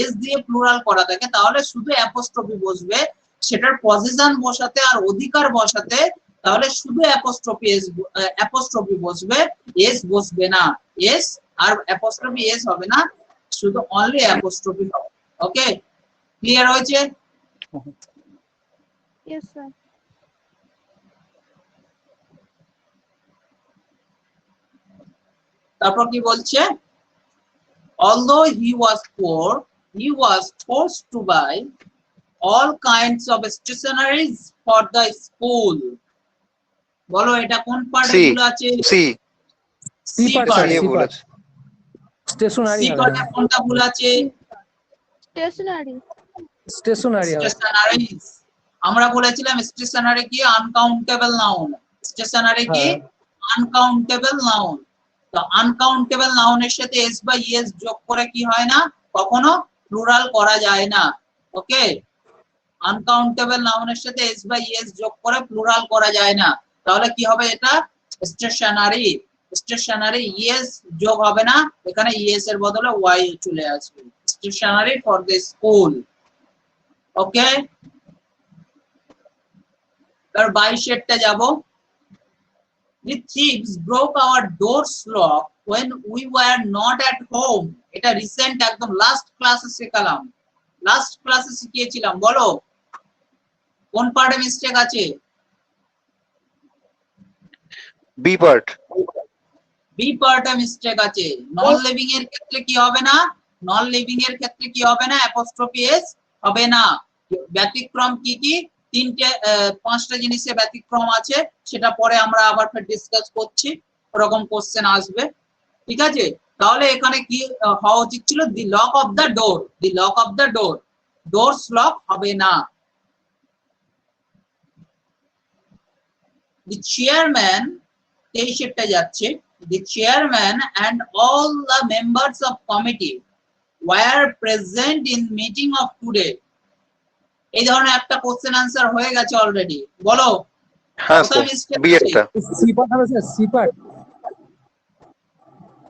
এস দিয়ে প্লুরাল করা থাকে, তাহলে শুধু অ্যাপোস্ট্রফি বসবে, সেটার পজিশন বসাতে আর অধিকার বসাতে তাহলে শুধু অ্যাপোস্ট্রফি বসবে, এস বসবে না। এস আর অ্যাপোস্ট্রফি এস হবে না, শুধু অনলি অ্যাপোস্ট্রফি হবে। ওকে, ক্লিয়ার হয়েছে? Yes, sir. তারপর কি বলছে? Although he was poor, he was forced to buy all kinds of stationeries for the school। বলো এটা কোন পার্টে C. ভুল আছে? C. C C part, part sir. C C ভুল part. আছে। Stationary সি হবে পার্টে না। কোনটা ভুল আছে? স্টেশনারি। Stationary হবে। স্টেশনারি। আমরা বলেছিলাম স্টেশনারি কি আনকাউন্টেবল নাউন, স্টেশনারি কি হ্যাঁ। Uncountable noun. তো আনকাউন্টেবল নাউনের সাথে এস বা ইএস যোগ করে কি হয় না, কখনো প্লুরাল করা যায় না। ওকে, আনকাউন্টেবল নাউনের সাথে এস বা ইএস যোগ করে প্লুরাল করা যায় না। তাহলে কি হবে, এটা স্টেশনারি। স্টেশনারি ইএস যোগ হবে না, এখানে ইএস এর বদলে ওয়াই চলে আসবে। Stationery for the school. Okay, এবার 22 যাব। The thieves broke our doors lock when we were not at home. এটা রিসেন্ট, একদম লাস্ট ক্লাসে শেখালাম, লাস্ট ক্লাসে শিখিয়েছিলাম। বলো কোন পার্টে মিস্টেক আছে? B part. বি পার্টে মিস্টেক আছে। নন লিভিং এর ক্ষেত্রে কি হবে না, নন লিভিং এর ক্ষেত্রে কি হবে না, অ্যাপোস্ট্রফি এস হবে না। ব্যতিক্রম কি কি? তিনটে 5টা জিনিসের ব্যতিক্রম আছে, সেটা পরে আমরা আবার ফের ডিসকাস করছি, ওরকম কোশ্চেন আসবে। ঠিক আছে, তাহলে এখানে কি হওয়া উচিত ছিল? The lock of the door, the lock of the door, doors lock হবে না। দি চেয়ারম্যান, 23টা যাচ্ছে। The chairman and all the members of committee were present in meeting of today. এই ধরনের একটা কোশ্চেন আনসার হয়ে গেছে অলরেডি। বলো হ্যাঁ কোথায় স্যার, mistake বি আছে? একটা। C part হবে স্যার, C part.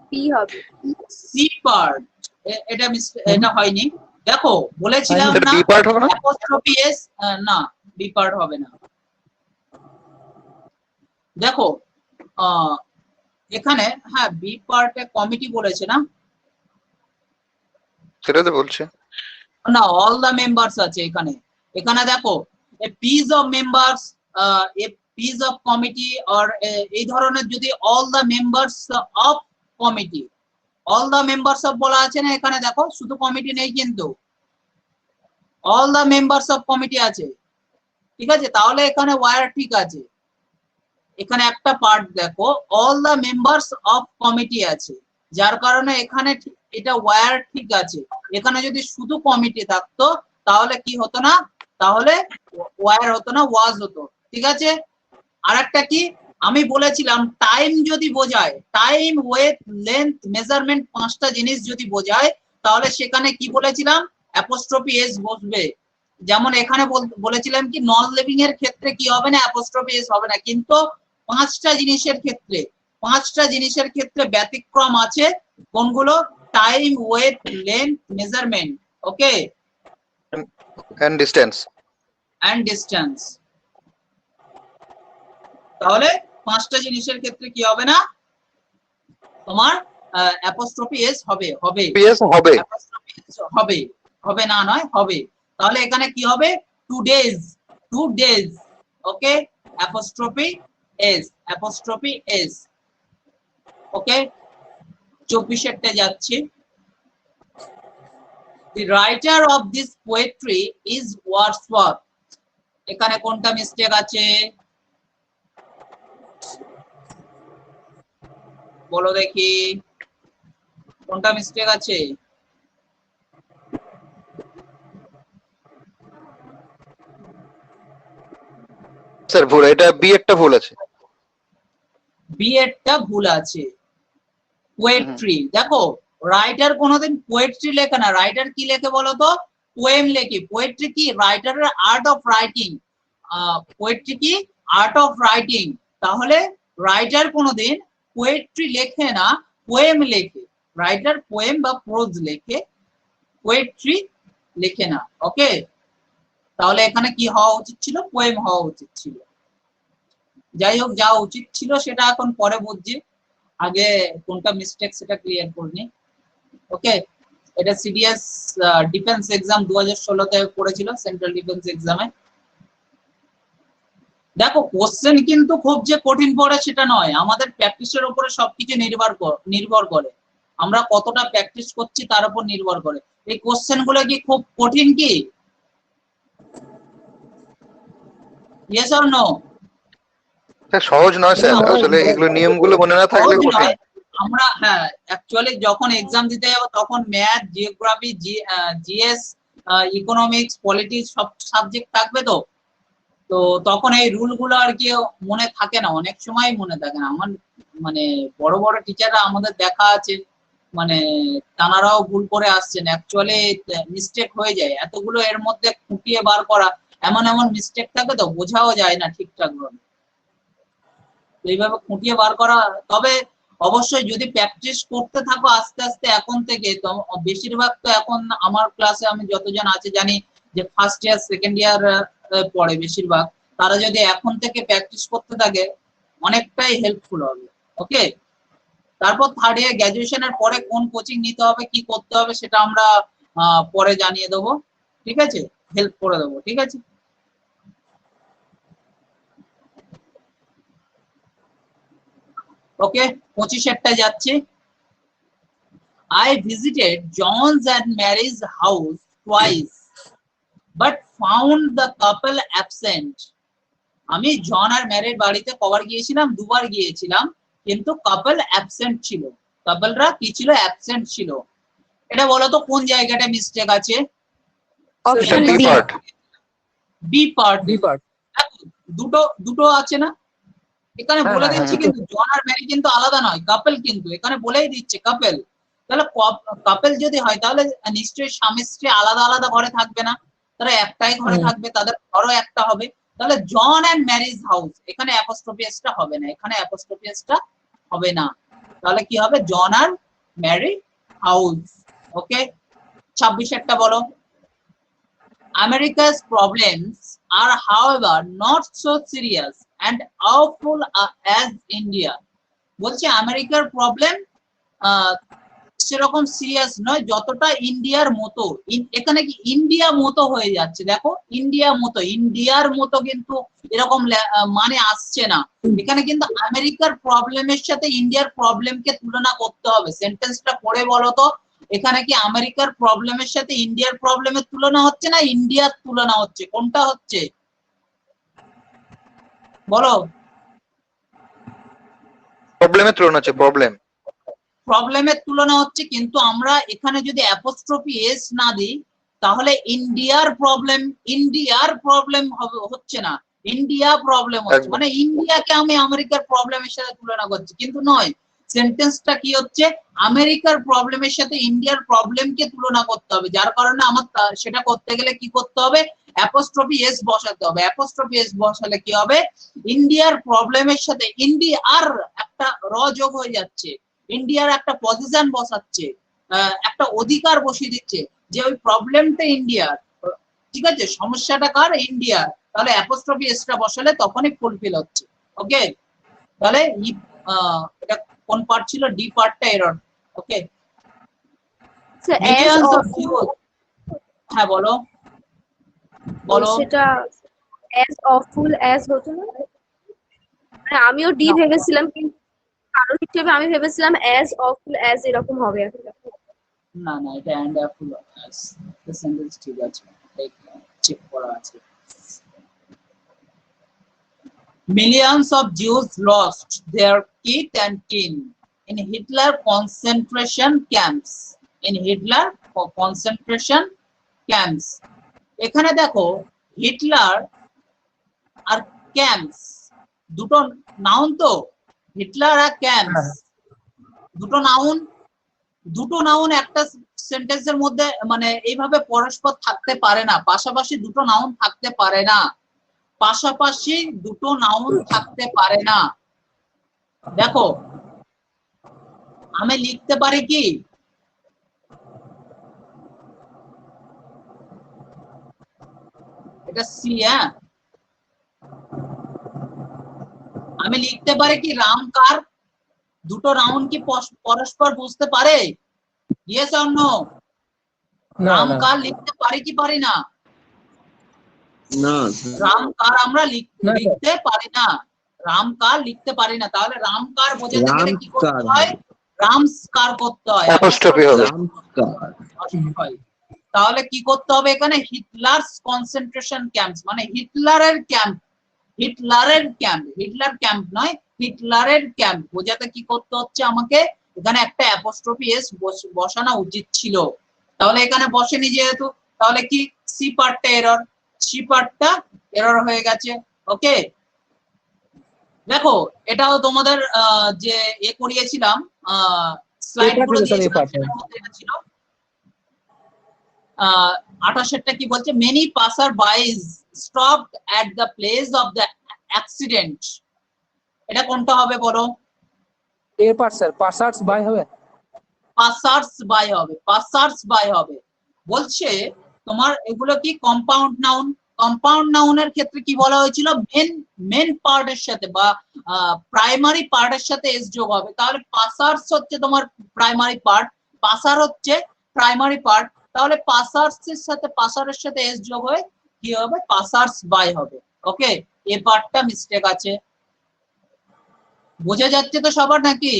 পি হবে। সি পার্ট, এটা এটা হয়নি। দেখো বলেছিলাম এটা না বি পার্ট হবে না? অ্যাপোস্ট্রফি এস, না বি পার্ট হবে না। দেখো এখানে হ্যাঁ বি পার্টে কমিটি বলেছে না, সেটা তো বলছে। না অল দা মেম্বার্স আছে এখানে। এখানে দেখো a piece of members, a piece of committee, আর এই ধরনের যদি all the members of committee, all the members of বলা আছে না, এখানে দেখো শুধু কমিটি নেই কিন্তু all the members of committee আছে। ঠিক আছে, তাহলে এখানে ওয়ার ঠিক আছে। এখানে একটা পার্ট দেখো all the members of committee আছে, যার কারণে এখানে এটা ওয়ার ঠিক আছে। এখানে যদি শুধু কমিটি থাকতো তাহলে কি হতো না, তাহলে ওয়ার হতো না, ওয়াজ হতো। ঠিক আছে, আরেকটা কি আমি বলেছিলাম, টাইম যদি বোঝায়, টাইম, ওয়েট, লেন্থ, মেজারমেন্ট, 5টা জিনিস যদি বোঝায়, তাহলে সেখানে কি বলেছিলাম, অ্যাপোস্ট্রফি এস বসবে। যেমন এখানে বলেছিলাম কি নন লিভিং এর ক্ষেত্রে কি হবে না, অ্যাপোস্ট্রফি এস হবে না, কিন্তু 5টা জিনিসের ক্ষেত্রে, 5টা জিনিসের ক্ষেত্রে ব্যতিক্রম আছে। কোনগুলো? Time, weight, length, measurement, okay, and distance. And distance. তাহলে 5টা জিনিসের ক্ষেত্রে কি হবে না, তোমার অ্যাপোস্ট্রফি এস হবে, হবে পিএস হবে। apostrophe s হবে, হবে না নয়, হবে। তাহলে এখানে কি হবে, 2 days, 2 days, ওকে, অ্যাপোস্ট্রফি এস, অ্যাপোস্ট্রফি এস, ওকে। 24টা যাচ্ছে। The writer of this poetry is Wordsworth. এখানে কোনটা মিস্টেক আছে বলো দেখি, কোনটা মিস্টেক আছে? স্যার ভুল, এটা বি একটা ভুল আছে। বি এরটা ভুল আছে। পোয়েট্রি, দেখো রাইটার কোনোদিন পোয়েট্রি লেখে না, রাইটার কি লেখে বলো তো, পোয়েম লেখে। পোয়েট্রি কি রাইটারের আর্ট অফ রাইটিং, পোয়েট্রি কি আর্ট অফ রাইটিং। তাহলে রাইটার কোনোদিন পোয়েট্রি লেখে না, পোয়েম লেখে। রাইটার পোয়েম বা প্রোজ লেখে, পোয়েট্রি লেখে না, ওকে। তাহলে এখানে কি হওয়া উচিত ছিল, পোয়েম হওয়া উচিত ছিল। যাই হোক, যা উচিত ছিল সেটা এখন পরে বুঝছি, আগে কোনটা মিস্টেক সেটা ক্লিয়ার করনি, ওকে। এটা সিডিএস ডিফেন্স এক্সাম 2016-তে পড়েছিল, সেন্ট্রাল ডিফেন্স এক্সামে। দেখো কোশ্চেন কিন্তু খুব যে কঠিন পড়ে সেটা নয়, আমাদের প্র্যাকটিসের উপরে সবকিছু নির্ভর করে, আমরা কতটা প্র্যাকটিস করছি তার উপর নির্ভর করে। এই কোশ্চেন গুলো কি খুব কঠিন কি? Yes or no? স্যার সহজ নয় স্যার, আসলে এগুলো নিয়মগুলো মনে না থাকলে সহজ কঠিন। নয়। আমরা হ্যাঁ অ্যাকচুয়ালি যখন এক্সাম দিতে যাব তখন math, geography, GS, economics, politics সব সাবজেক্ট থাকবে তো। তো তখন এই রুল গুলো আর কি মনে থাকে না, অনেক সময় মনে থাকে না। আমার মানে বড় বড় টিচাররা আমাদের দেখা আছে, মানে তানারাও ভুল করে আসছেন, অ্যাকচুয়ালি মিস্টেক হয়ে যায় এতগুলো, এর মধ্যে খুঁটিয়ে বার করা এমন এমন মিস্টেক থাকে তো বোঝাও যায় না ঠিকঠাক ভাবে। এইভাবে খুঁটিয়ে বার করা, তবে অবশ্যই যদি প্র্যাকটিস করতে থাকো আস্তে আস্তে এখন থেকে, তো বেশিরভাগ তো এখন আমার ক্লাসে আমি যতজন আছে জানি যে ফার্স্ট ইয়ার সেকেন্ড ইয়ার পড়ে বেশিরভাগ, তারা যদি এখন থেকে প্র্যাকটিস করতে থাকে অনেকটাই হেল্পফুল হবে। ওকে, তারপর থার্ড ইয়ার গ্র্যাজুয়েশনের পরে কোন কোচিং নিতে হবে কি করতে হবে সেটা আমরা পরে জানিয়ে দেবো, ঠিক আছে, হেল্প করে দেবো, ঠিক আছে। ওকে, 25 যাচ্ছে। I visited John's and Mary's house twice, but found the couple absent. আমি জন আর ম্যারির বাড়িতে কবার গিয়েছিলাম? দুবার গিয়েছিলাম, কিন্তু কাপল অ্যাবসেন্ট ছিল। কাপলরা কি ছিল? অ্যাবসেন্ট ছিল। এটা বলো তো কোন জায়গাটা মিস্টেক আছে? Option B B. Part. B part. B part. দুটো আছে না এখানে? হ্যাঁ, বলে হ্যাঁ, দিচ্ছি, হ্যাঁ। কিন্তু জন আর ম্যারি কিন্তু আলাদা নয়, কাপল কিন্তু এখানে বলেই দিচ্ছে কাপল। তাহলে কাপল যদি হয় তাহলে নিশ্চয়ই স্বামী স্ত্রী আলাদা আলাদা ঘরে থাকবে না, তারা একটাই ঘরে থাকবে, তাদের ঘরও একটা হবে। তাহলে জন এন্ড ম্যারিজ হাউস, এখানে অ্যাপোস্ট্রফি এসটা হবে না, এখানে অ্যাপোস্ট্রফি এসটা হবে না। তাহলে কি হবে? জন আর ম্যারি হাউস। ওকে, 26 বলো। America's problems are however not so serious and awful as India. বলছে আমেরিকার প্রবলেম সেরকম সিরিয়াস নয় যতটা ইন্ডিয়ার মতো। এখানে কি ইন্ডিয়া মতো হয়ে যাচ্ছে, দেখো ইন্ডিয়া মতো, ইন্ডিয়ার মতো কিন্তু এরকম মানে আসছে না এখানে, কিন্তু আমেরিকার প্রবলেমের সাথে ইন্ডিয়ার প্রবলেমকে তুলনা করতে হবে। সেন্টেন্সটা পড়ে বলো তো, এখানে কি আমেরিকার প্রবলেমের সাথে ইন্ডিয়ার প্রবলেমের তুলনা হচ্ছে না ইন্ডিয়ার তুলনা হচ্ছে? কোনটা হচ্ছে বলো? প্রবলেমের তুলনা হচ্ছে, প্রবলেমের তুলনা হচ্ছে, কিন্তু আমরা এখানে যদি অ্যাপোস্ট্রফি এস না দিই তাহলে ইন্ডিয়ার প্রবলেম হচ্ছে না, ইন্ডিয়া প্রবলেম হচ্ছে। একদম। মানে ইন্ডিয়াকে আমি আমেরিকার প্রবলেমের সাথে তুলনা করছি, কিন্তু নয়। সেন্টেন্সটা কি হচ্ছে? আমেরিকার প্রবলেমের সাথে ইন্ডিয়ার প্রবলেমকে তুলনা করতে হবে, যার কারণে আমার সেটা করতে গেলে কি করতে হবে? অ্যাপোস্ট্রফি এস বসাতে হবে। অ্যাপোস্ট্রফি এস বসালে কি হবে? ইন্ডিয়ার প্রবলেমের সাথে ইন্ডিয়ার একটা র যোগ হয়ে যাচ্ছে, ইন্ডিয়ার একটা পজিশন বসাচ্ছে, একটা অধিকার বসিয়ে দিচ্ছে যে ওই প্রবলেমটা ইন্ডিয়ার, ঠিক আছে, সমস্যাটা কার? ইন্ডিয়ার। তাহলে অ্যাপোস্ট্রফি এসটা বসালে তখনই ফুলফিল হচ্ছে। ওকে, তাহলে এটা কোন পার্ট ছিল? ডি পার্টটা error. Okay, millions of views. হ্যাঁ বলো বলো। সেটা as awful as হতো না? মানে আমিও ডি ভেবেছিলাম, কিন্তু কারণ হিসেবে আমি ভেবেছিলাম as awful as এরকম হবে। না না, এটা এন্ড ফুল সেন্টেন্স ঠিক আছে, চেক করা আছে। Millions of Jews lost their kith and kin in Hitler concentration camps. In Hitler concentration camps. এখানে দেখো হিটলার আর ক্যাম্পস দুটো নাউন তো, হিটলার আর ক্যাম্পস দুটো নাউন একটা সেন্টেন্সের মধ্যে মানে এইভাবে পরস্পর থাকতে পারে না, পাশাপাশি দুটো নাউন থাকতে পারে না, পাশাপাশি দুটো নাউন থাকতে পারে না। দেখো আমি লিখতে পারি কি? এটা সি, হ্যাঁ, আমি লিখতে পারি কি রামকার? দুটো নাউন কি পরস্পর বুঝতে পারে? Yes or no? রামকার লিখতে পারি কি পারি না? না রামকার আমরা লিখতে পারি না, রামকার লিখতে পারি না। তাহলে রামকার বোঝাতে গেলে কি করতে হয়? রামস্কার করতে হয়, অ্যাপোস্ট্রফি হবে। হয়। তাহলে কি করতে হবে এখানে? হিটলারস কনসেন্ট্রেশন ক্যাম্পস, মানে হিটলারের ক্যাম্প, হিটলার ক্যাম্প নয়, হিটলারের ক্যাম্প বোঝাতে কি করতে হচ্ছে আমাকে? এখানে একটা অ্যাপোস্ট্রফি এস বসানো উচিত ছিল, তাহলে এখানে বসেনি যেহেতু, তাহলে কি সি পার্টটা এরর, সি পার্টটা এরর হয়ে গেছে। ওকে, দেখো এটাও তোমাদের যে করিয়েছিলাম স্লাইড Paper গুলো ছিল স্যার এই দিয়েছিলাম, পার্টে। সেটার মধ্যে এটা ছিল 28 কি বলছে, many পাসার বাইজ stopped at the place of the accident. এটা কোনটা হবে বলো? এ পার্ট স্যার, পাসার্স বাই হবে। পাসার্স বাই হবে, পাসার্স বাই হবে। বলছে তোমার এগুলো কি কম্পাউন্ড নাউন, কম্পাউন্ড নাউনের ক্ষেত্রে কি বলা হয়েছিল, মেন পার্টের সাথে বা প্রাইমারি পার্টের সাথে এস যোগ হবে, তাহলে পাসার্স হচ্ছে তোমার প্রাইমারি পার্ট, পাসার হচ্ছে প্রাইমারি পার্ট, তাহলে পাসার্স এর সাথে পাসারের সাথে এস যোগ হয়ে কি হবে, পাসার্স বাই হবে। ওকে, এই পার্টটা মিস্টেক আছে, বোঝা যাচ্ছে তো সবার নাকি?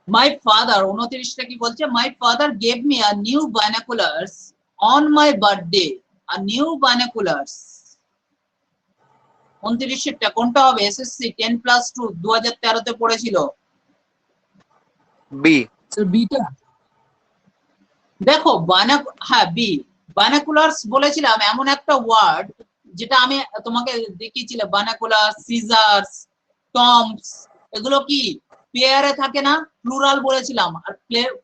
My father 29টা কি বলছে, my father gave me a new binoculars on my birthday, a new binoculars। 29টা কোনটা হবে, এসএসসি 10+2 2013 তে পড়েছিল। বি। Sir beta. দেখো হ্যাঁ বি, বানাকুলার্স বলেছিলাম এমন একটা ওয়ার্ড যেটা আমি তোমাকে দেখিয়েছিলাম, বানাকুলার, সিজার্স, টমস, এগুলো কি পেয়ারে থাকে না, প্লুরাল বলেছিলাম। আর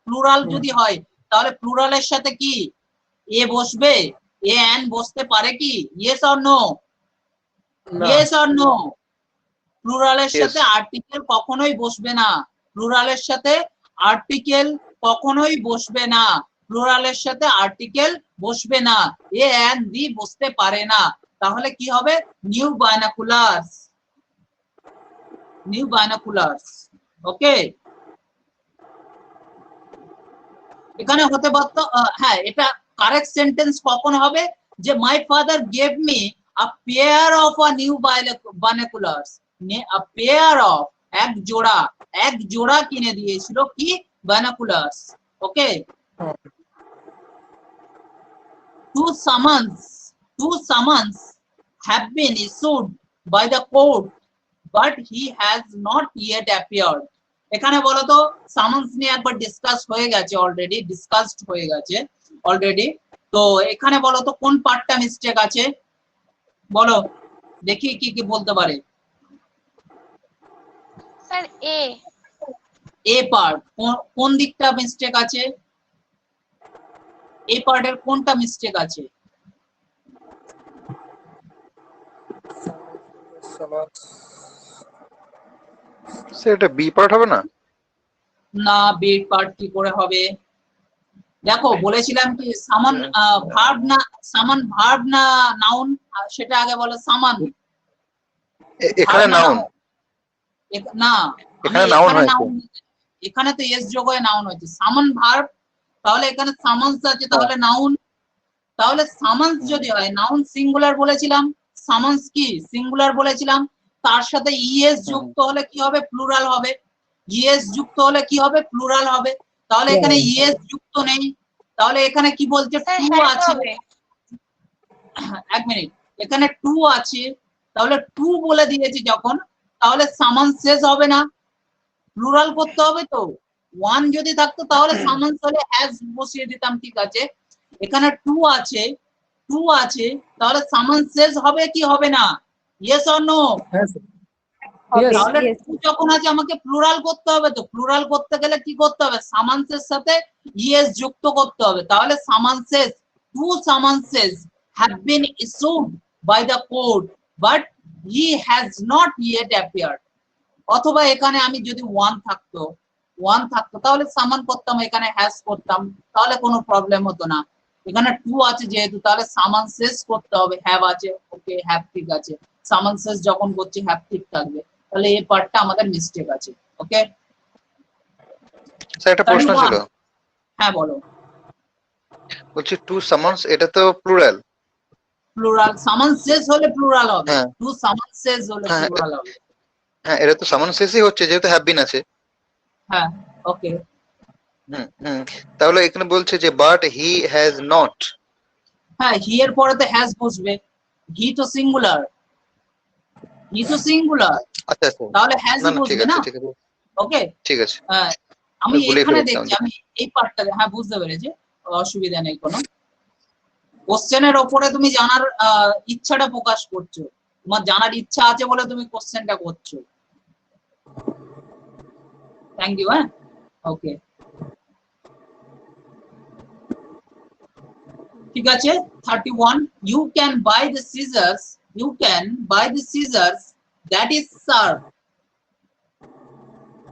প্লুরাল যদি হয় তাহলে প্লুরালের সাথে কি এ বসবে, এ এন বসতে পারে কি, yes or no, yes or no? প্লুরালের সাথে আর্টিকেল কখনোই বসবে না, প্লুরালের সাথে আর্টিকেল কখনোই বসবে না, প্লুরালের সাথে আর্টিকেল বসবে না, এ এন্ড দি বসতে পারে না, তাহলে কি হবে, নিউ বাইনাকুলার্স, নিউ বাইনাকুলার্স। ওকে, এখানে হতে পারতো হ্যাঁ, এটা কারেক্ট সেন্টেন্স কখন হবে, যে my father gave me a pair of a new বাইনাকুলার্স, a pair of এক জোড়া কিনে দিয়েছিল কি, বাইনাকুলার্স। ওকে, two summons have been issued by the court but he has not yet appeared। এখানে বলো তো সামান্স নিয়ে একবার ডিসকাস হয়ে গেছে, ডিসকাসড হয়ে গেছে অলরেডি, তো এখানে বলো তো কোন পার্টটা মিস্টেক আছে, বলো দেখি কি কি বলতে পারে। স্যার এ পার্ট কোন দিকটা মিস্টেক আছে, এই পার্টের কোনটা মিস্টেক আছে? এটা বি পার্ট হবে না? না, বি পার্ট কি করে হবে? দেখো বলেছিলাম কি সামান ভার্ব না নাউন, সেটা আগে বলো সামান। এখানে নাউন, না, এখানে নাউন হয়েছে, এখানে তো এস যোগ হয়ে নাউন হয়েছে, সামান ভার্ব, তাহলে এখানে সামান্স আছে, তাহলে নাউন, তাহলে সামান্স যদি হয়, নাউন সিঙ্গুলার বলেছিলাম, সামান্স কি সিঙ্গুলার বলেছিলাম, তার সাথে ইএস যুক্ত হলে কি হবে, প্লুরাল হবে, ইএস যুক্ত হলে কি হবে, প্লুরাল হবে, তাহলে এখানে ইএস যুক্ত নেই, তাহলে এখানে কি বলছে, টু আছে, এক মিনিট, এখানে টু আছে, তাহলে টু বলে দিয়েছি যখন, তাহলে সামান্স শেষ হবে না, প্লুরাল করতে হবে তো, ওয়ান যদি থাকতো তাহলে সামান্স হলে হ্যাজ বসিয়ে দিতাম, ঠিক আছে, এখানে টু আছে, তাহলে সামান্স শেষ হবে কি হবে না, ইয়েস অর নো? হ্যাঁ স্যার। তাহলে Yes. টু যখন আছে আমাকে প্লুরাল করতে হবে, তো প্লুরাল করতে গেলে কি করতে হবে, সামান্সের সাথে ইএস যুক্ত করতে হবে, তাহলে summonses, two summonses have been issued by the court but he has not yet appeared. অথবা এখানে আমি যদি ওয়ান থাকতো তাহলে সামান করতাম, এখানে হ্যাজ করতাম, তাহলে কোনো প্রবলেম হতো না। এখানে টু আছে যেহেতু, তাহলে সামান শেষ করতে হবে, হ্যাভ আছে, ওকে হ্যাভ ঠিক আছে, সামান শেষ যখন করছি হ্যাভ ঠিক থাকবে, তাহলে এই পার্টটা আমাদের মিস্টেক আছে। ওকে, স্যার একটা প্রশ্ন ছিল, হ্যাঁ বলো। বলছি টু সামান্স, এটা তো প্লুরাল, প্লুরাল, সামান শেষ হলে প্লুরাল হবে, হ্যাঁ। টু সামান শেষ হলে হ্যাঁ। প্লুরাল হবে। হ্যাঁ এটা তো সামান্স শেষই হচ্ছে যেহেতু হ্যাভ বিন আছে। হ্যাঁ, ওকে, তাহলে এখানে বলছে যে বাট হি হ্যাজ নট, হ্যাঁ হি এর পরে তো হ্যাজ বসবে, হি তো সিঙ্গুলার, যেহেতু সিঙ্গুলার আচ্ছা আচ্ছা, তাহলে হ্যাজ না না ঠিক বসবে আছে না। ঠিক আছে ওকে, ঠিক আছে, আমি ভুলে এখানে ফেলেছিলাম। দেখছি, আমি এই পার্টটা হ্যাঁ বুঝতে পেরেছি, অসুবিধা নেই কোনো। কোশ্চেনের ওপরে তুমি জানার ইচ্ছাটা প্রকাশ করছো, তোমার জানার ইচ্ছা আছে বলে তুমি কোশ্চেনটা করছো। Thank you. হ্যাঁ, ওকে, ঠিক আছে। 31, you can buy the scissors, you can buy the scissors that is sharp।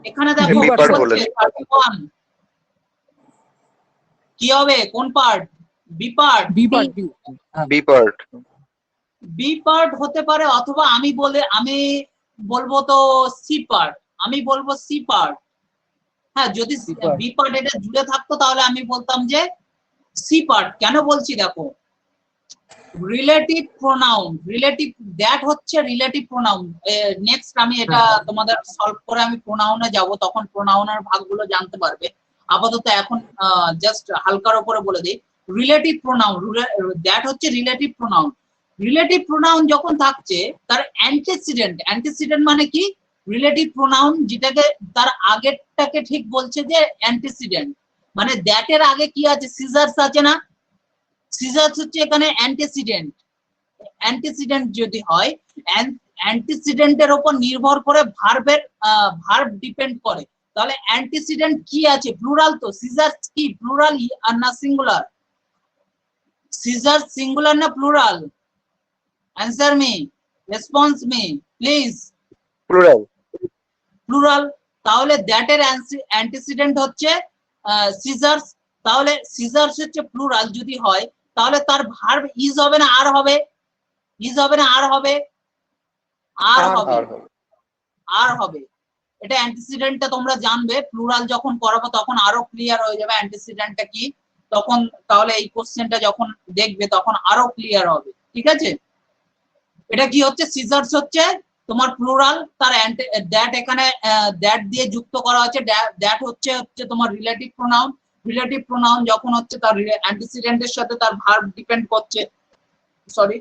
এখানে দেখো B কি part বলছে 31 কি হবে, কোন part? B part. B part B হ্যাঁ বি পার্ট, বি পার্ট হতে পারে, অথবা আমি বলবো তো সি পার্ট, আমি বলবো সি পার্ট। হ্যাঁ, যদি C part। বি পার্ট এটা জুড়ে থাকতো তাহলে আমি বলতাম যে সি পার্ট। কেন বলছি দেখো, রিলেটিভ প্রোনাউন, রিলেটিভ দ্যাট হচ্ছে রিলেটিভ প্রোনাউন। নেক্সট আমি এটা তোমাদের সলভ করে আমি প্রোনাউনে যাব, তখন প্রোনাউনের ভাগগুলো জানতে পারবে। আপাতত এখন জাস্ট হালকার উপরে বলে দিই, রিলেটিভ প্রোনাউন, দ্যাট হচ্ছে রিলেটিভ প্রোনাউন। রিলেটিভ প্রোনাউন যখন থাকছে তার অ্যান্টিসিডেন্ট, অ্যান্টিসিডেন্ট মানে কি? রিলেটিভ প্রোনাউন যেটাকে তার আগেরটাকে ঠিক বলছে যে অ্যান্টিসিডেন্ট, মানে দ্যাট এর আগে কি আছে? সিজার্স আছে না? সিজার্স হচ্ছে এখানে অ্যান্টিসিডেন্ট। অ্যান্টিসিডেন্ট যদি হয়, অ্যান্টিসিডেন্টের উপর নির্ভর করে ভার্ব ডিপেন্ড করে। তাহলে অ্যান্টিসিডেন্ট কি আছে? প্লুরাল তো। সিজার্স কি প্লুরাল আর না সিঙ্গুলার? সিজার্স সিঙ্গুলার না plural? Answer me, response me please. Plural. Plural. তাহলে দ্যাট এর অ্যান্টিসিডেন্ট হচ্ছে সিজার্স। তাহলে সিজার্স হচ্ছে প্লুরাল যদি হয়, তাহলে তার ভার্ব ইজ হবে না আর হবে? ইজ হবে না আর হবে? আর হবে, আর হবে। এটা অ্যান্টিসিডেন্টটা তোমরা জানবে, প্লুরাল যখন করাবো তখন আরো ক্লিয়ার হয়ে যাবে অ্যান্টিসিডেন্টটা কি তখন। তাহলে এই কোশ্চেনটা যখন দেখবে তখন আরো ক্লিয়ার হবে, ঠিক আছে? এটা কি হচ্ছে? সিজার্স হচ্ছে তোমার প্লুরাল, তার দ্যাট এখানে দ্যাট দিয়ে যুক্ত করা হচ্ছে। দ্যাট হচ্ছে তোমার রিলেটিভ প্রোনাউন। রিলেটিভ প্রোনাউন যখন হচ্ছে তার অ্যান্টিসিডেন্টের সাথে তার ভার্ব ডিপেন্ড করছে, সরি,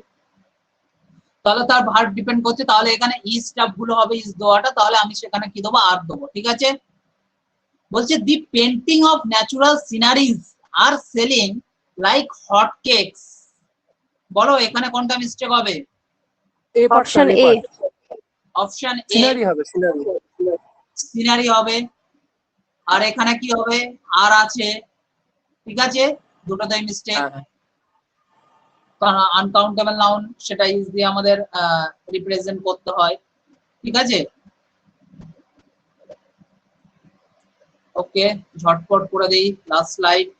তাহলে তার ভার্ব ডিপেন্ড করছে, তাহলে এখানে ইজটা ভুল হবে, ইজ দেওয়াটা, তাহলে আমি সেখানে কি দেবো? আর দেবো, ঠিক আছে? বলছে the painting of natural sceneries are selling like hot cakes. বলো এখানে কোনটা মিস্টেক হবে? A part অপশন A এ। part অপশন এ সিনারি হবে সিনারি সিনারি হবে, আর এখানে কি হবে? আর আছে, ঠিক আছে? দুটোতেই মিস্টেক। কারণ আনকাউন্টেবল নাউন সেটা ইজ দিয়ে আমাদের রিপ্রেজেন্ট করতে হয়, ঠিক আছে? ওকে, ঝটপট করে দেই, লাস্ট স্লাইড।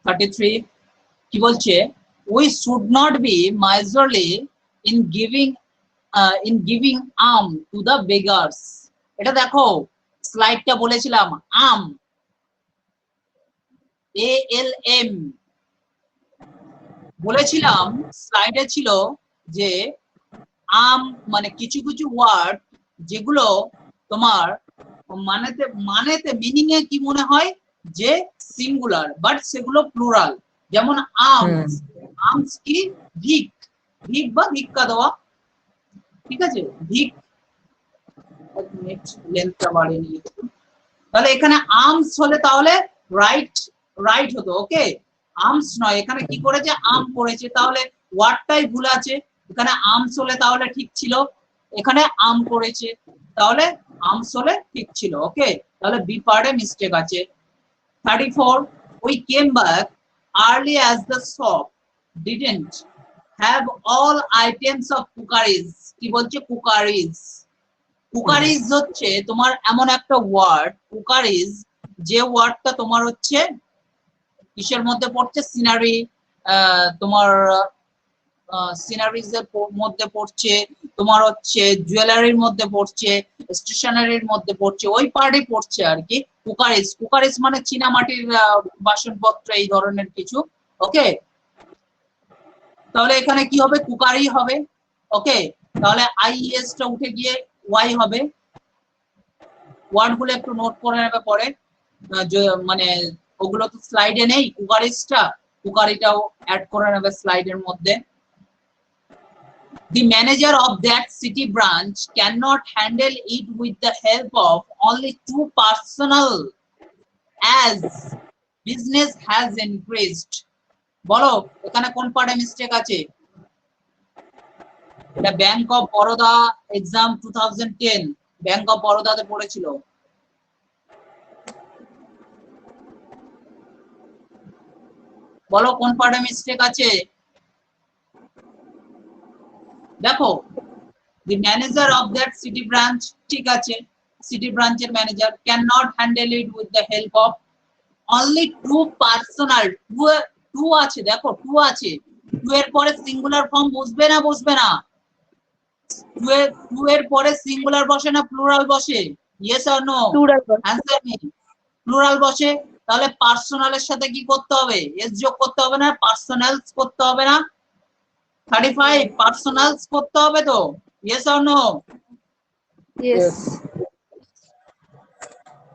33 কি বলছে? We should not be miserly in giving alms to the beggars. এটা দেখো স্লাইডটা বলেছিলাম, আর্ম, ALM বলেছিলাম, স্লাইডে ছিল যে আর্ম মানে কিছু কিছু ওয়ার্ড যেগুলো তোমার মানেতে মিনিং এ কি মনে হয় যে সিঙ্গুলার, বাট সেগুলো প্লুরাল। যেমন আর্মস, আর্মস কি? ভিক, ভিক বা ভিক্ষা দেওয়া, ঠিক আছে? ভিক, এক মিনিট লেন্থটা বাড়িয়ে নিয়ে, তাহলে এখানে আর্মস হলে তাহলে রাইট, রাইট হতো। ওকে, আর্মস নয়, এখানে কি করেছে? আর্ম করেছে, তাহলে ওয়ার্ডটাই ভুল আছে। এখানে আর্মস হলে তাহলে ঠিক ছিল, এখানে আর্ম করেছে, তাহলে আর্মস হলে ঠিক ছিল। ওকে, তাহলে বি পার্টে মিস্টেক আছে। 34 we came back early as the shop didn't have all items of cookeries। কি বলছে? কুকারিজ। কুকারিজ হচ্ছে তোমার এমন একটা ওয়ার্ড, কুকারিজ, যে ওয়ার্ডটা তোমার হচ্ছে কিসের মধ্যে পড়ছে? সিনারি, তোমার সিনারিজের মধ্যে পড়ছে, তোমার হচ্ছে জুয়েলারির মধ্যে পড়ছে, স্টেশনারির মধ্যে পড়ছে, ওই পার্টে পড়ছে আর কি কুকারিজ। কুকারিজ মানে চীনামাটির বাসনপত্র, এই ধরনের কিছু। ওকে, তাহলে এখানে কি হবে? কুকারি হবে। ওকে, তাহলে IES টা উঠে গিয়ে ওয়াই হবে। ওয়ার্ড গুলো একটু নোট করে নেবে পরে, মানে ওগুলো তো স্লাইডে নেই, কুকারিজটা, কুকারিটাও অ্যাড করে নেবে স্লাইডের মধ্যে। The manager of that city branch cannot handle it with the help of only 2 personnel as business has increased. বলো এখানে কোন পার্টে মিস্টেক আছে? এটা Bank of Baroda exam 2010 Bank of বরোদাতে পড়েছিল। বলো কোন পার্টে মিস্টেক আছে? দেখো the manager of that city branch ঠিক আছে, city branch এর manager cannot handle it with the help of only 2 personnel, 2 আছে, দেখো 2 আছে, 2 এর পরে সিঙ্গুলার ফর্ম বসবে না বসবে না? 2 এর পরে সিঙ্গুলার বসে না প্লুরাল বসে? Yes or no? Plural answer me. Plural বসে, তাহলে পার্সোনালের সাথে কি করতে হবে? এস যোগ করতে হবে না? পার্সোনালস করতে হবে না? 35 পার্সোনালস করতে হবে তো? Yes or no? ইয়েস।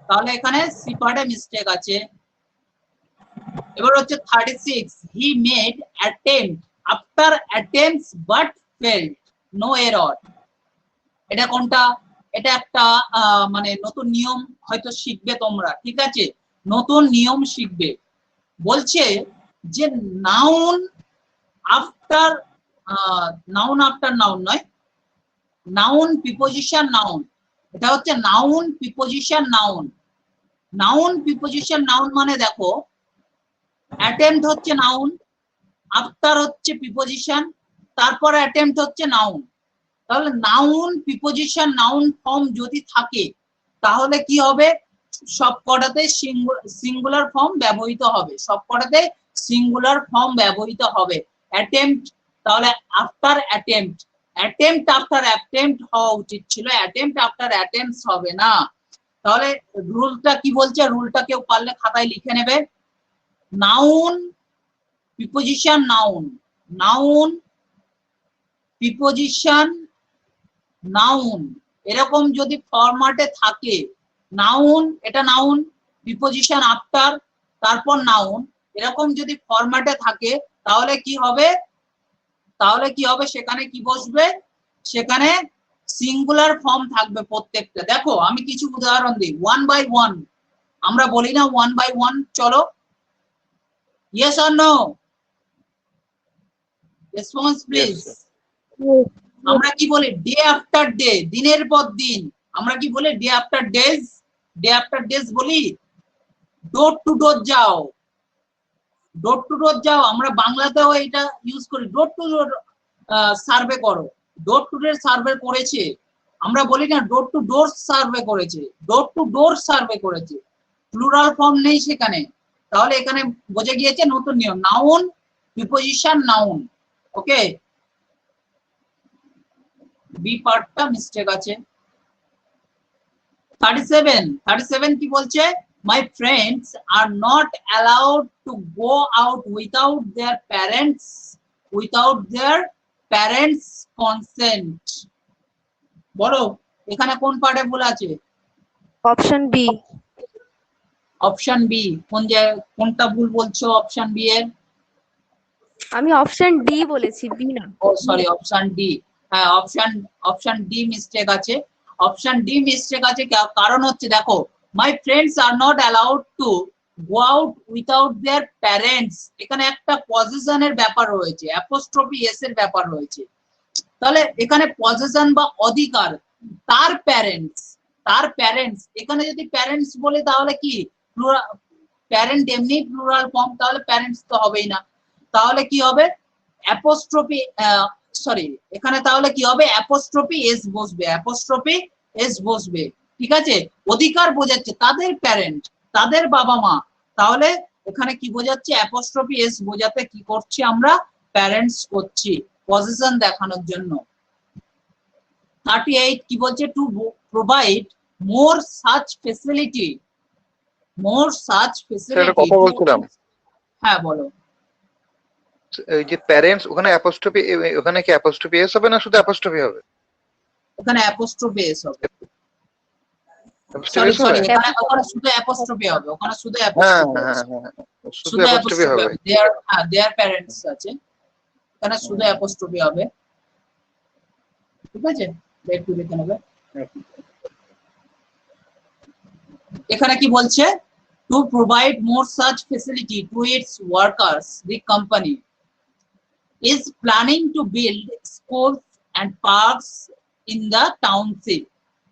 তাহলে এখানে সি পার্টে মিস্টেক আছে। এবার হচ্ছে 36 he made attempt after attempts but failed no error। এটা কোনটা? এটা একটা মানে নতুন নিয়ম হয়তো শিখবে তোমরা, ঠিক আছে, নতুন নিয়ম শিখবে। বলছে যে নাউন আফটার নাউন নয়, নাউন প্রিপোজিশন নাউন, এটা হচ্ছে noun preposition noun. Noun preposition noun মানে দেখো অ্যাটেম্পট হচ্ছে নাউন, আফটার হচ্ছে প্রিপোজিশন, তারপর অ্যাটেম্পট হচ্ছে নাউন। তাহলে নাউন প্রিপোজিশন নাউন ফর্ম যদি থাকে তাহলে কি হবে? সবকটাতে সিঙ্গুলার ফর্ম ব্যবহৃত হবে, সবকটাতে সিঙ্গুলার ফর্ম ব্যবহৃত হবে। অ্যাটেম্পট, তাহলে after attempt, attempt after attempt হওয়া উচিত ছিল, অ্যাটেম্পট আফটার অ্যাটেম্পটস হবে না। তাহলে রুলটা কি বলছে? রুলটা কেউ পারলে খাতায় লিখে নেবে। Noun preposition noun, noun preposition noun এরকম যদি ফরম্যাটে থাকে, নাউন এটা নাউন প্রিপোজিশন আফটার তারপর নাউন, এরকম যদি ফরম্যাটে থাকে তাহলে কি হবে? তাহলে কি হবে? সেখানে কি বসবে? সেখানে সিঙ্গুলার ফর্ম থাকবে প্রত্যেকটা। দেখো আমি কিছু উদাহরণ দিই, 1 by 1 আমরা বলি না 1 by 1, চলো yes or no? Response please. আমরা কি বলি? ডে আফটার ডে, দিনের পর দিন। আমরা কি বলি? Day after days, day after days বলি। ডোর টু ডোর যাও, ডোর টু ডোর যাও, আমরা বাংলাতেও এটা ইউজ করি। ডোর টু ডোর সার্ভে করো, ডোর টু ডোর সার্ভে করেছে, আমরা বলি না ডোর টু ডোর সার্ভে করেছে, ডোর টু ডোর সার্ভে করেছে, প্লুরাল ফর্ম নেই সেখানে। তাহলে এখানে বোঝা গিয়েছে নতুন নিয়ম, নাউন প্রিপোজিশন নাউন। ওকে, বি পার্টটা মিস্টেক আছে। 37 কি বলছে? My friends are not allowed to go out without their parents consent। বলো এখানে কোন পার্টে ভুল আছে? Option B. অপশন বি কোনটা ভুল বলছো? অপশন বি এর আমি অপশন ডি বলেছি, বি না। ও সরি, অপশন ডি। হ্যাঁ, অপশন ডি মিস্টেক আছে, অপশন ডি মিস্টেক আছে। কারণ হচ্ছে দেখো, my friends are not allowed to go out without their parents, এখানে একটা পজিশনের ব্যাপার রয়েছে, অ্যাপোস্ট্রফি এস এর ব্যাপার রয়েছে। তাহলে এখানে পজিশন বা অধিকার, তার প্যারেন্টস, তার প্যারেন্টস, এখানে যদি প্যারেন্টস বলে তাহলে কি প্যারেন্ট এমনি প্লুরাল ফর্ম, তাহলে প্যারেন্টস তো হবেই না। তাহলে কি হবে? অ্যাপোস্ট্রফি সরি, এখানে তাহলে কি হবে? অ্যাপোস্ট্রফি এস বসবে, অ্যাপোস্ট্রফি এস বসবে, ঠিক আছে? অধিকার বোঝাচ্ছে তাদের প্যারেন্ট, তাদের বাবা মা। তাহলে এখানে কি বোঝাচ্ছে? অ্যাপোস্ট্রফি এস বোঝাতে কি করছি আমরা? প্যারেন্টস করছি, পজিশন দেখানোর জন্য। 38 কি বলছে? To provide more such facility, more such facility. কথা বলছিলাম। হ্যাঁ বলো। এই যে প্যারেন্টস, ওখানে অ্যাপোস্ট্রফি, ওখানে কি অ্যাপোস্ট্রফি এস হবে না শুধু অ্যাপোস্ট্রফি হবে? ওখানে অ্যাপোস্ট্রফি এস হবে। অ্যাপোস্ট্রফি সরি, হবে? ওখানে শুধু অ্যাপোস্ট্রফি হবে, ওখানে শুধু হ্যাঁ অ্যাপোস্ট্রফি হ্যাঁ হবে, হ্যাঁ, শুধু শুধু অ্যাপোস্ট্রফি হবে। দেয়ার প্যারেন্টস আছে, এখানে শুধু অ্যাপোস্ট্রফি হবে। ঠিক আছে, একটু দেখে নেবে। এখানে কি বলছে, to provide more such facility to its workers the company is planning to build schools and parks in the township.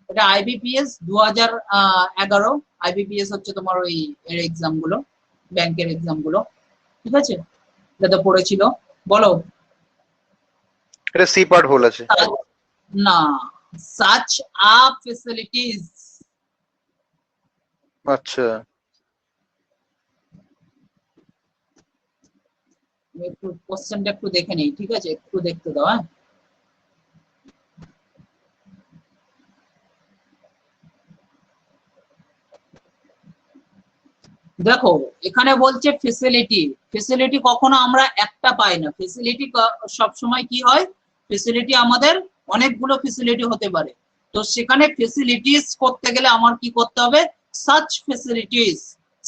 এটা IBPS 2011, IBPS হচ্ছে তোমার ওই এর এক্সাম গুলো, ব্যাংকের এক্সাম গুলো, ঠিক আছে, যেটা পড়েছিল। বলো। এটা সি পার্ট ভুল আছে। না, such a facilities। আচ্ছা, একটু কোশ্চেনটা একটু দেখে নেই, ঠিক আছে, একটু দেখতে দাও। হ্যাঁ, দেখো এখানে বলছে ফেসিলিটি। ফেসিলিটি কখনো আমরা একটা পাই না, ফেসিলিটি সব সময় কি হয়, ফেসিলিটি আমাদের অনেকগুলো ফেসিলিটি হতে পারে। তো সেখানে ফেসিলিটিস করতে গেলে আমার কি করতে হবে, সাচ ফেসিলিটিস,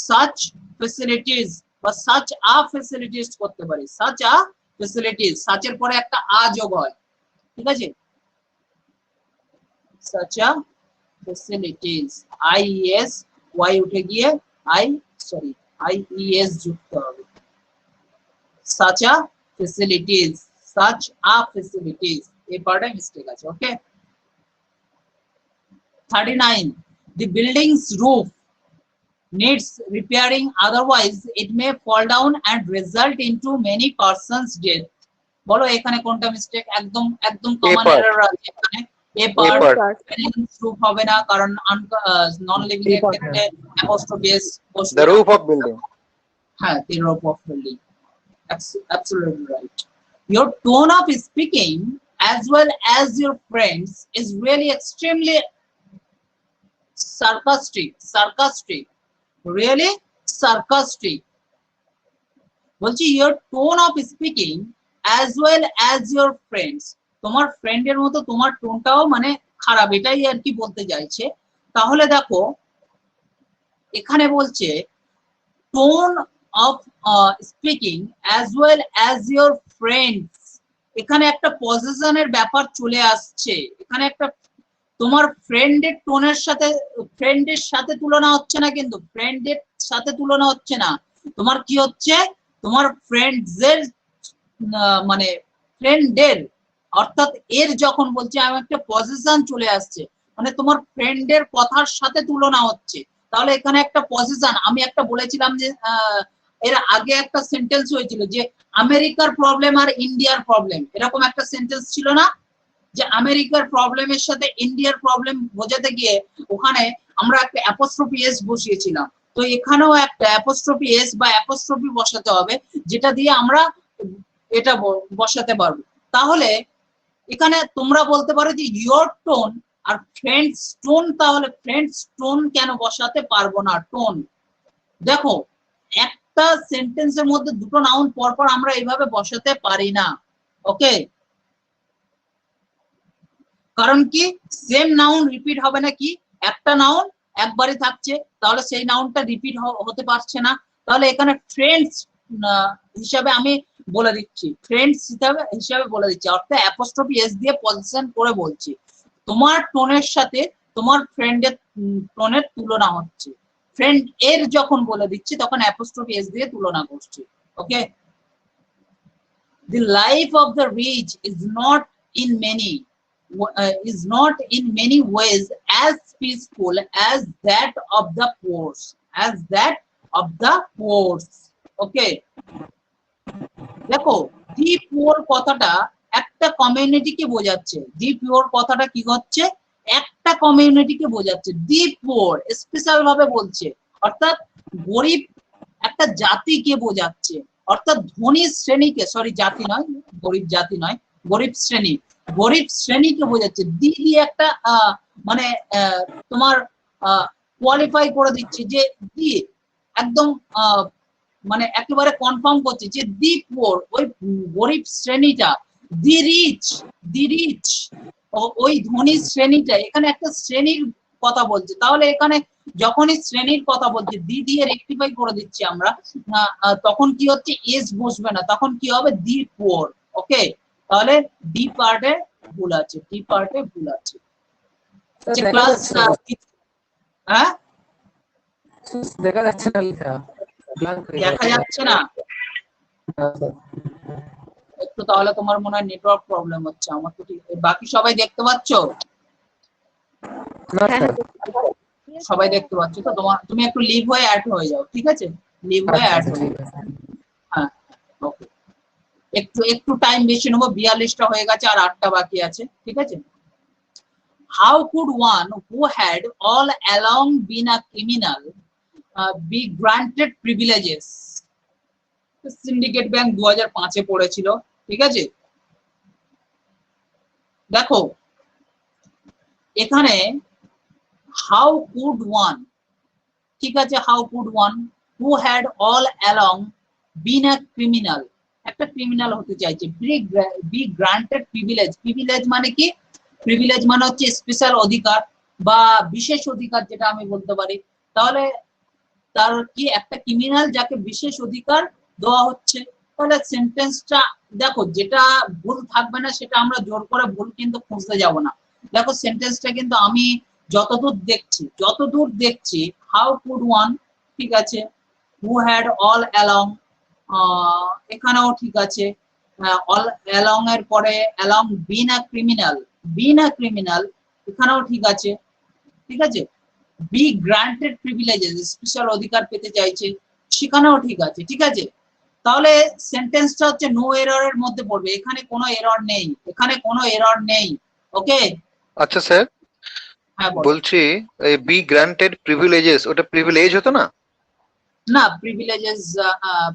সাচ ফেসিলিটিস বা সাচ আ ফেসিলিটিস করতে পারি। সাচ আ ফেসিলিটিস, সাচের পরে একটা আ যোগ হয়, ঠিক আছে, such a facilities, IS Y উঠে গিয়ে আইইএস যুক্ত হবে। such a facilities, such a facilities, এই পার্টে মিস্টেক আছে। ওকে, 39, the building's roof needs repairing, otherwise it may fall down and result into many persons death। বলো এখানে কোনটা মিস্টেক, একদম একদম কমন এরর আছে এখানে। এ পার্ট building's roof হবে না, কারণ নন লিভিং এর ক্ষেত্রে apostrophe s বসবে। the roof of building। হ্যাঁ, the roof of building, absolutely right. Your tone of speaking as well as your friends is really extremely sarcastic, really sarcastic। বলছি your tone of speaking as well as your friends, তোমার ফ্রেন্ডের মতো তোমার টোনটাও মানে খারাপ, এটাই আর কি বলতে চাইছে। তাহলে দেখো এখানে বলছে tone of speaking as well as your friends, এখানে একটা পজিশনের ব্যাপার চলে আসছে। এখানে একটা তোমার ফ্রেন্ডের টোনের সাথে, ফ্রেন্ডের সাথে তুলনা হচ্ছে না, কিন্তু ফ্রেন্ডের সাথে তুলনা হচ্ছে না, তোমার কি হচ্ছে, তোমার ফ্রেন্ডসের মানে ফ্রেন্ডের, অর্থাৎ এর যখন বলছে আমি একটা পজিশন চলে আসছে, মানে তোমার ফ্রেন্ডের কথার সাথে তুলনা হচ্ছে। তাহলে এখানে একটা পজিশন, আমি একটা বলেছিলাম যে এর আগে একটা সেন্টেন্স হয়েছিল যে আমেরিকার প্রবলেম আর ইন্ডিয়ার প্রবলেম, এরকম একটা সেন্টেন্স ছিল না, যে আমেরিকার প্রবলেমের সাথে ইন্ডিয়ার প্রবলেম বোঝাতে গিয়ে ওখানে আমরা একটা অ্যাপোস্ট্রফি এস বসিয়েছিলাম। তো এখানেও একটা অ্যাপোস্ট্রফি এস বা অ্যাপোস্ট্রফি বসাতে হবে, যেটা দিয়ে আমরা এটা বসাতে পারবো। তাহলে এখানে তোমরা বলতে পারো যে ইয়োর টোন আর ফ্রেন্ডস টোন, তাহলে ফ্রেন্ডস টোন কেন বসাতে পারবো না, টোন। দেখো একটা সেন্টেন্সের মধ্যে দুটো নাউন পরপর আমরা এইভাবে বসাতে পারি না। ওকে, কারণ কি সেম নাউন রিপিট হবে না, কি একটা নাউন একবারই থাকছে, তাহলে সেই নাউনটা রিপিট হতে পারছে না। তাহলে এখানে ফ্রেন্ডস হিসাবে আমি বলে দিচ্ছি, ফ্রেন্ডস হিসাবে বলে দিচ্ছি, অর্থাৎ অ্যাপোস্ট্রফি এস দিয়ে পজিশন করে বলছি, তোমার টোনের সাথে তোমার ফ্রেন্ডের টোনের তুলনা হচ্ছে। ফ্রেন্ড এর যখন বলে দিচ্ছি তখন অ্যাপোস্ট্রফি এস দিয়ে তুলনা করছি। ওকে, the life of the rich is not in many ways as peaceful as that of the poor, okay। দেখো দি পুয়ার কথাটা একটা কমিউনিটিকে বোঝাচ্ছে, দি পুয়ার কথাটা কি হচ্ছে, একটা কমিউনিটিকে বোঝাচ্ছে, দি পুয়ার স্পেশাল ভাবে বলছে, অর্থাৎ গরিব একটা জাতিকে বোঝাচ্ছে, অর্থাৎ ধনী শ্রেণীকে, সরি জাতি নয়, গরিব জাতি নয়, গরিব শ্রেণীকে বোঝাচ্ছে। দি দিয়ে একটা মানে তোমার কোয়ালিফাই করে দিচ্ছে, যে দি একদম মানে একেবারে কনফার্ম করছে যে দি পুয়ার ওই গরিব শ্রেণীটা, দি রিচ ওই ধনী শ্রেণীটা, এখানে একটা শ্রেণীর কথা বলছে। তাহলে এখানে যখনই শ্রেণীর কথা বলছে দি দিয়ে রেকটিফাই করে দিচ্ছি আমরা, তখন কি হচ্ছে এস বসবে না, তখন কি হবে দি পুয়ার। ওকে, তাহলে ডি পার্টে ভুল আছে, টি পার্টে ভুল আছে। স্যার যে দেখা ক্লাস যাচ্ছে না। হ্যাঁ দেখা যাচ্ছে না লেখা, ব্ল্যাঙ্ক হয়ে দেখা যাচ্ছে না, যাচ্ছে। একটু তাহলে তোমার মনে হয় নেটওয়ার্ক প্রবলেম হচ্ছে, আমার তো ঠিক। বাকি সবাই দেখতে পাচ্ছ? না হ্যাঁ স্যার, সবাই দেখতে পাচ্ছ তো? তুমি একটু লিভ হয়ে অ্যাড হয়ে যাও, ঠিক আছে? লিভ হয়ে আচ্ছা অ্যাড আচ্ছা, হয়ে ঠিক যাও। আছে। হ্যাঁ, ওকে। একটু টাইম বেশি নেবো, 42টা হয়ে গেছে আর 8টা বাকি আছে, ঠিক আছে? How could one who had all along been a criminal be granted privileges? Syndicate Bank 2005-এ পড়েছিল, ঠিক আছে? দেখো এখানে হাউ কুড ওয়ান, ঠিক আছে, how could one who had all along been a criminal, একটা ক্রিমিনাল হতে চাইছে, বি গ্রান্টেড প্রিভিলেজ। প্রিভিলেজ মানে কি? প্রিভিলেজ মানে হচ্ছে স্পেশাল অধিকার বা বিশেষ অধিকার, যেটা আমি বলতে পারি। তাহলে তার কি একটা ক্রিমিনাল যাকে বিশেষ অধিকার দেওয়া হচ্ছে, তাহলে সেন্টেন্সটা দেখো, যেটা ভুল থাকবে না সেটা আমরা জোর করে ভুল কিন্তু খুঁজতে যাব না। দেখো সেন্টেন্সটা কিন্তু আমি যতদূর দেখছি হাউ কুড ওয়ান, ঠিক আছে, হু হ্যাড অল অ্যালং, এখানেও ঠিক আছে, অল অ্যালং এর পরে অ্যালং বিন আ ক্রিমিনাল, এখানেও ঠিক আছে, ঠিক আছে। বি গ্রান্টেড প্রিভিলেজেস, স্পেশাল অধিকার পেতে চাইছে, সেখানেও ঠিক আছে, ঠিক আছে। তাহলে সেন্টেন্সটা হচ্ছে নো এররের মধ্যে পড়বে, এখানে কোনো এরর নেই, এখানে কোনো এরর নেই। ওকে, আচ্ছা স্যার, হ্যাঁ বলো। বলছি এই বি গ্রান্টেড প্রিভিলেজেস, ওটা প্রিভিলেজ হতো না? না,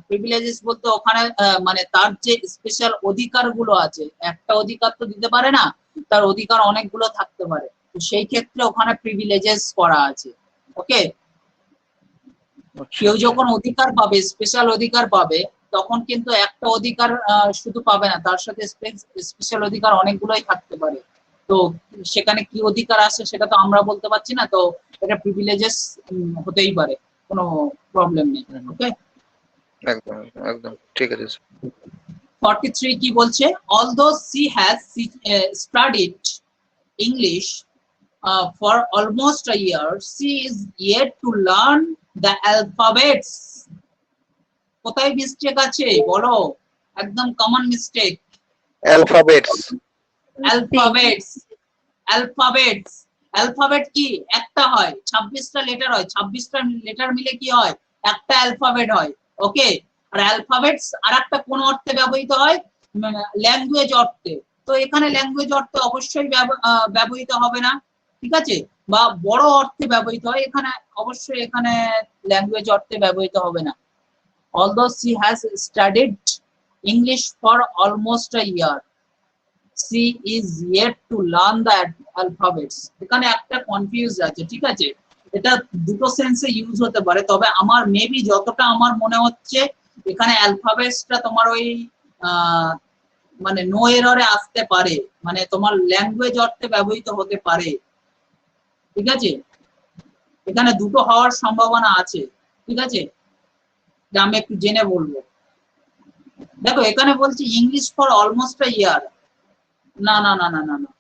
প্রিভিলেজেস বলতে ওখানে মানে তার যে স্পেশাল অধিকার গুলো আছে, একটা অধিকার তো দিতে পারে না, তার অধিকার অনেকগুলো থাকতে পারে, তো সেই ক্ষেত্রে ওখানে প্রিভিলেজেস করা আছে। ওকে, কেউ যখন অধিকার পাবে, স্পেশাল অধিকার পাবে, তখন কিন্তু একটা অধিকার শুধু পাবে না, তার সাথে স্পেশাল অধিকার অনেকগুলোই থাকতে পারে। তো সেখানে কি অধিকার আছে সেটা তো আমরা বলতে পারছি না, তো এটা প্রিভিলেজেস হতেই পারে, কোনো প্রবলেম নেই। ওকে, একদম একদম ঠিক আছে স্যার। 43 কি বলছে? although she has studied English for almost a year, she is yet to learn the alphabets. কোথায় মিস্টেক আছে বলো? একদম কমন মিস্টেক। অ্যালফাবেটস। অ্যালফাবেট কি একটা হয়, 26টা লেটার হয়, 26টা লেটার মিলে কি হয়? একটা অ্যালফাবেট হয়। ওকে, আর অ্যালফাবেটস আরেকটা কোন অর্থে ব্যবহৃত হয়? ল্যাঙ্গুয়েজ অর্থে। তো এখানে ল্যাঙ্গুয়েজ অর্থে অবশ্যই ব্যবহৃত হবে না, ঠিক আছে, বা বড় অর্থে ব্যবহৃত হয়, এখানে অবশ্যই এখানে ল্যাঙ্গুয়েজ অর্থে ব্যবহৃত হবে না। although she has studied English for almost a year, she is yet to learn the alphabets. এখানে একটা কনফিউজ আছে, ঠিক আছে, এটা দুটো সেন্সে ইউজ হতে পারে, তবে আমার মেবি যতটা আমার মনে হচ্ছে এখানে অ্যালফাবেটসটা তোমার ওই মানে নো এররে আসতে পারে, মানে তোমার ল্যাঙ্গুয়েজ অর্থে ব্যবহৃত হতে পারে, ঠিক আছে। এখানে দুটো হওয়ার সম্ভাবনা আছে, ঠিক আছে, যে আমি একটু জেনে বলবো। দেখো এখানে বলছি ইংলিশ ফর অলমোস্ট আ ইয়ার, না না না না না না,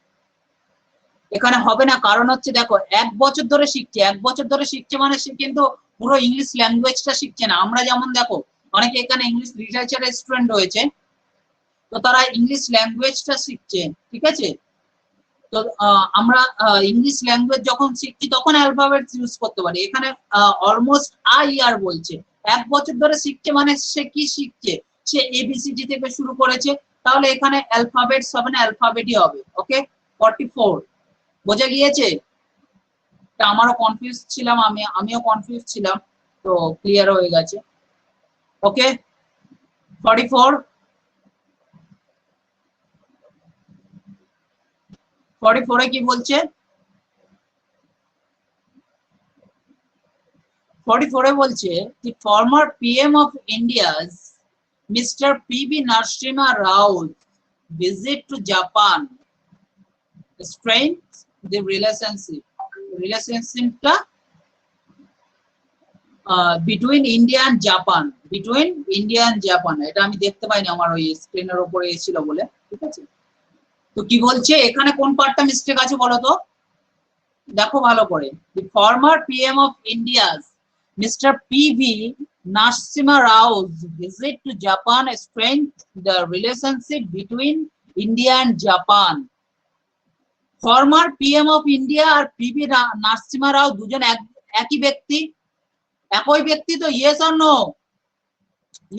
এখানে হবে না, কারণ হচ্ছে দেখো 1 বছর ধরে শিখছে, 1 বছর ধরে শিখছে মানে সে কিন্তু পুরো ইংলিশ ল্যাঙ্গুয়েজটা শিখছে না। আমরা যেমন দেখো অনেকে এখানে ইংলিশ লিটারেচারের স্টুডেন্ট রয়েছে, তো তারা ইংলিশ ল্যাঙ্গুয়েজটা শিখছে, ঠিক আছে। তো আমরা ইংলিশ ল্যাঙ্গুয়েজ যখন শিখছি তখন অ্যালফাবেটস ইউজ করতে পারি। এখানে অলমোস্ট আ ইয়ার বলছে, 1 বছর ধরে শিখছে মানে সে কি শিখছে? সে এবিসিডি থেকে শুরু করেছে, তাহলে এখানে অ্যালফাবেটস হবে না, অ্যালফাবেটই হবে। ওকে, 44 বোঝা গিয়েছে? আমারও কনফিউজ ছিলাম, আমিও কনফিউজ ছিলাম, তো ক্লিয়ার হয়ে গেছে। ওকে, 44 কি বলছে? 44 বলছে the former PM of India's Mr. P.V. Narasimha Rao visit to Japan strengthens the relationshipটা between India and Japan, এটা আমি দেখতে পাইনি, আমার ওই স্ক্রিনের উপরে এসেছিল বলে, ঠিক আছে। তো কি বলছে এখানে কোন পার্টটা মিস্টেক আছে বলো তো, দেখো ভালো করে। The former PM of India's Mr. PV Narasimha Rao's visit to Japan strengthened the relationship between India and Japan. Former PM of India R PV Narasimha Rao দুজন একই ব্যক্তি, একই ব্যক্তি তো? yes or no?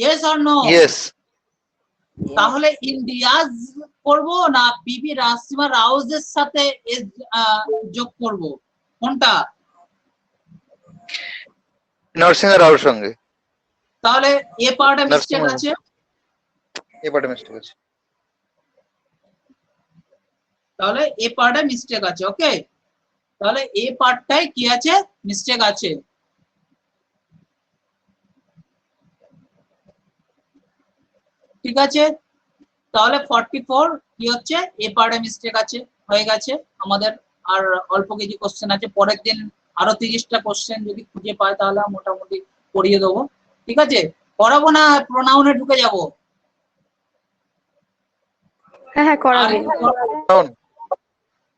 yes or no? Yes. তাহলে ইন্ডিয়াজ করব না পিভি নরসিংহ রাওস এর সাথে যোগ করব, কোনটা? নরসিংহ রাওর সঙ্গে। তাহলে এ পার্টে মিস্টেক নরসিংহ আছে, এবারে মিস্টেক আছে। তাহলে এ পার্টে মিস্টেক আছে। ওকে, তাহলে এ পার্টটাই কি আছে, মিস্টেক আছে। ঠিক আছে, তাহলে 44 কি হচ্ছে, এ পার্টে মিস্টেক আছে, হয়ে গেছে আমাদের। আর অল্প কিছু কোশ্চেন আছে, পরের দিন আরো 30টা কোশ্চেন যদি খুঁজে পাই তাহলে মোটামুটি করিয়ে দেবো। ঠিক আছে, করাবো না প্রোনাউনে ঢুকে যাব? হ্যাঁ হ্যাঁ করাবে।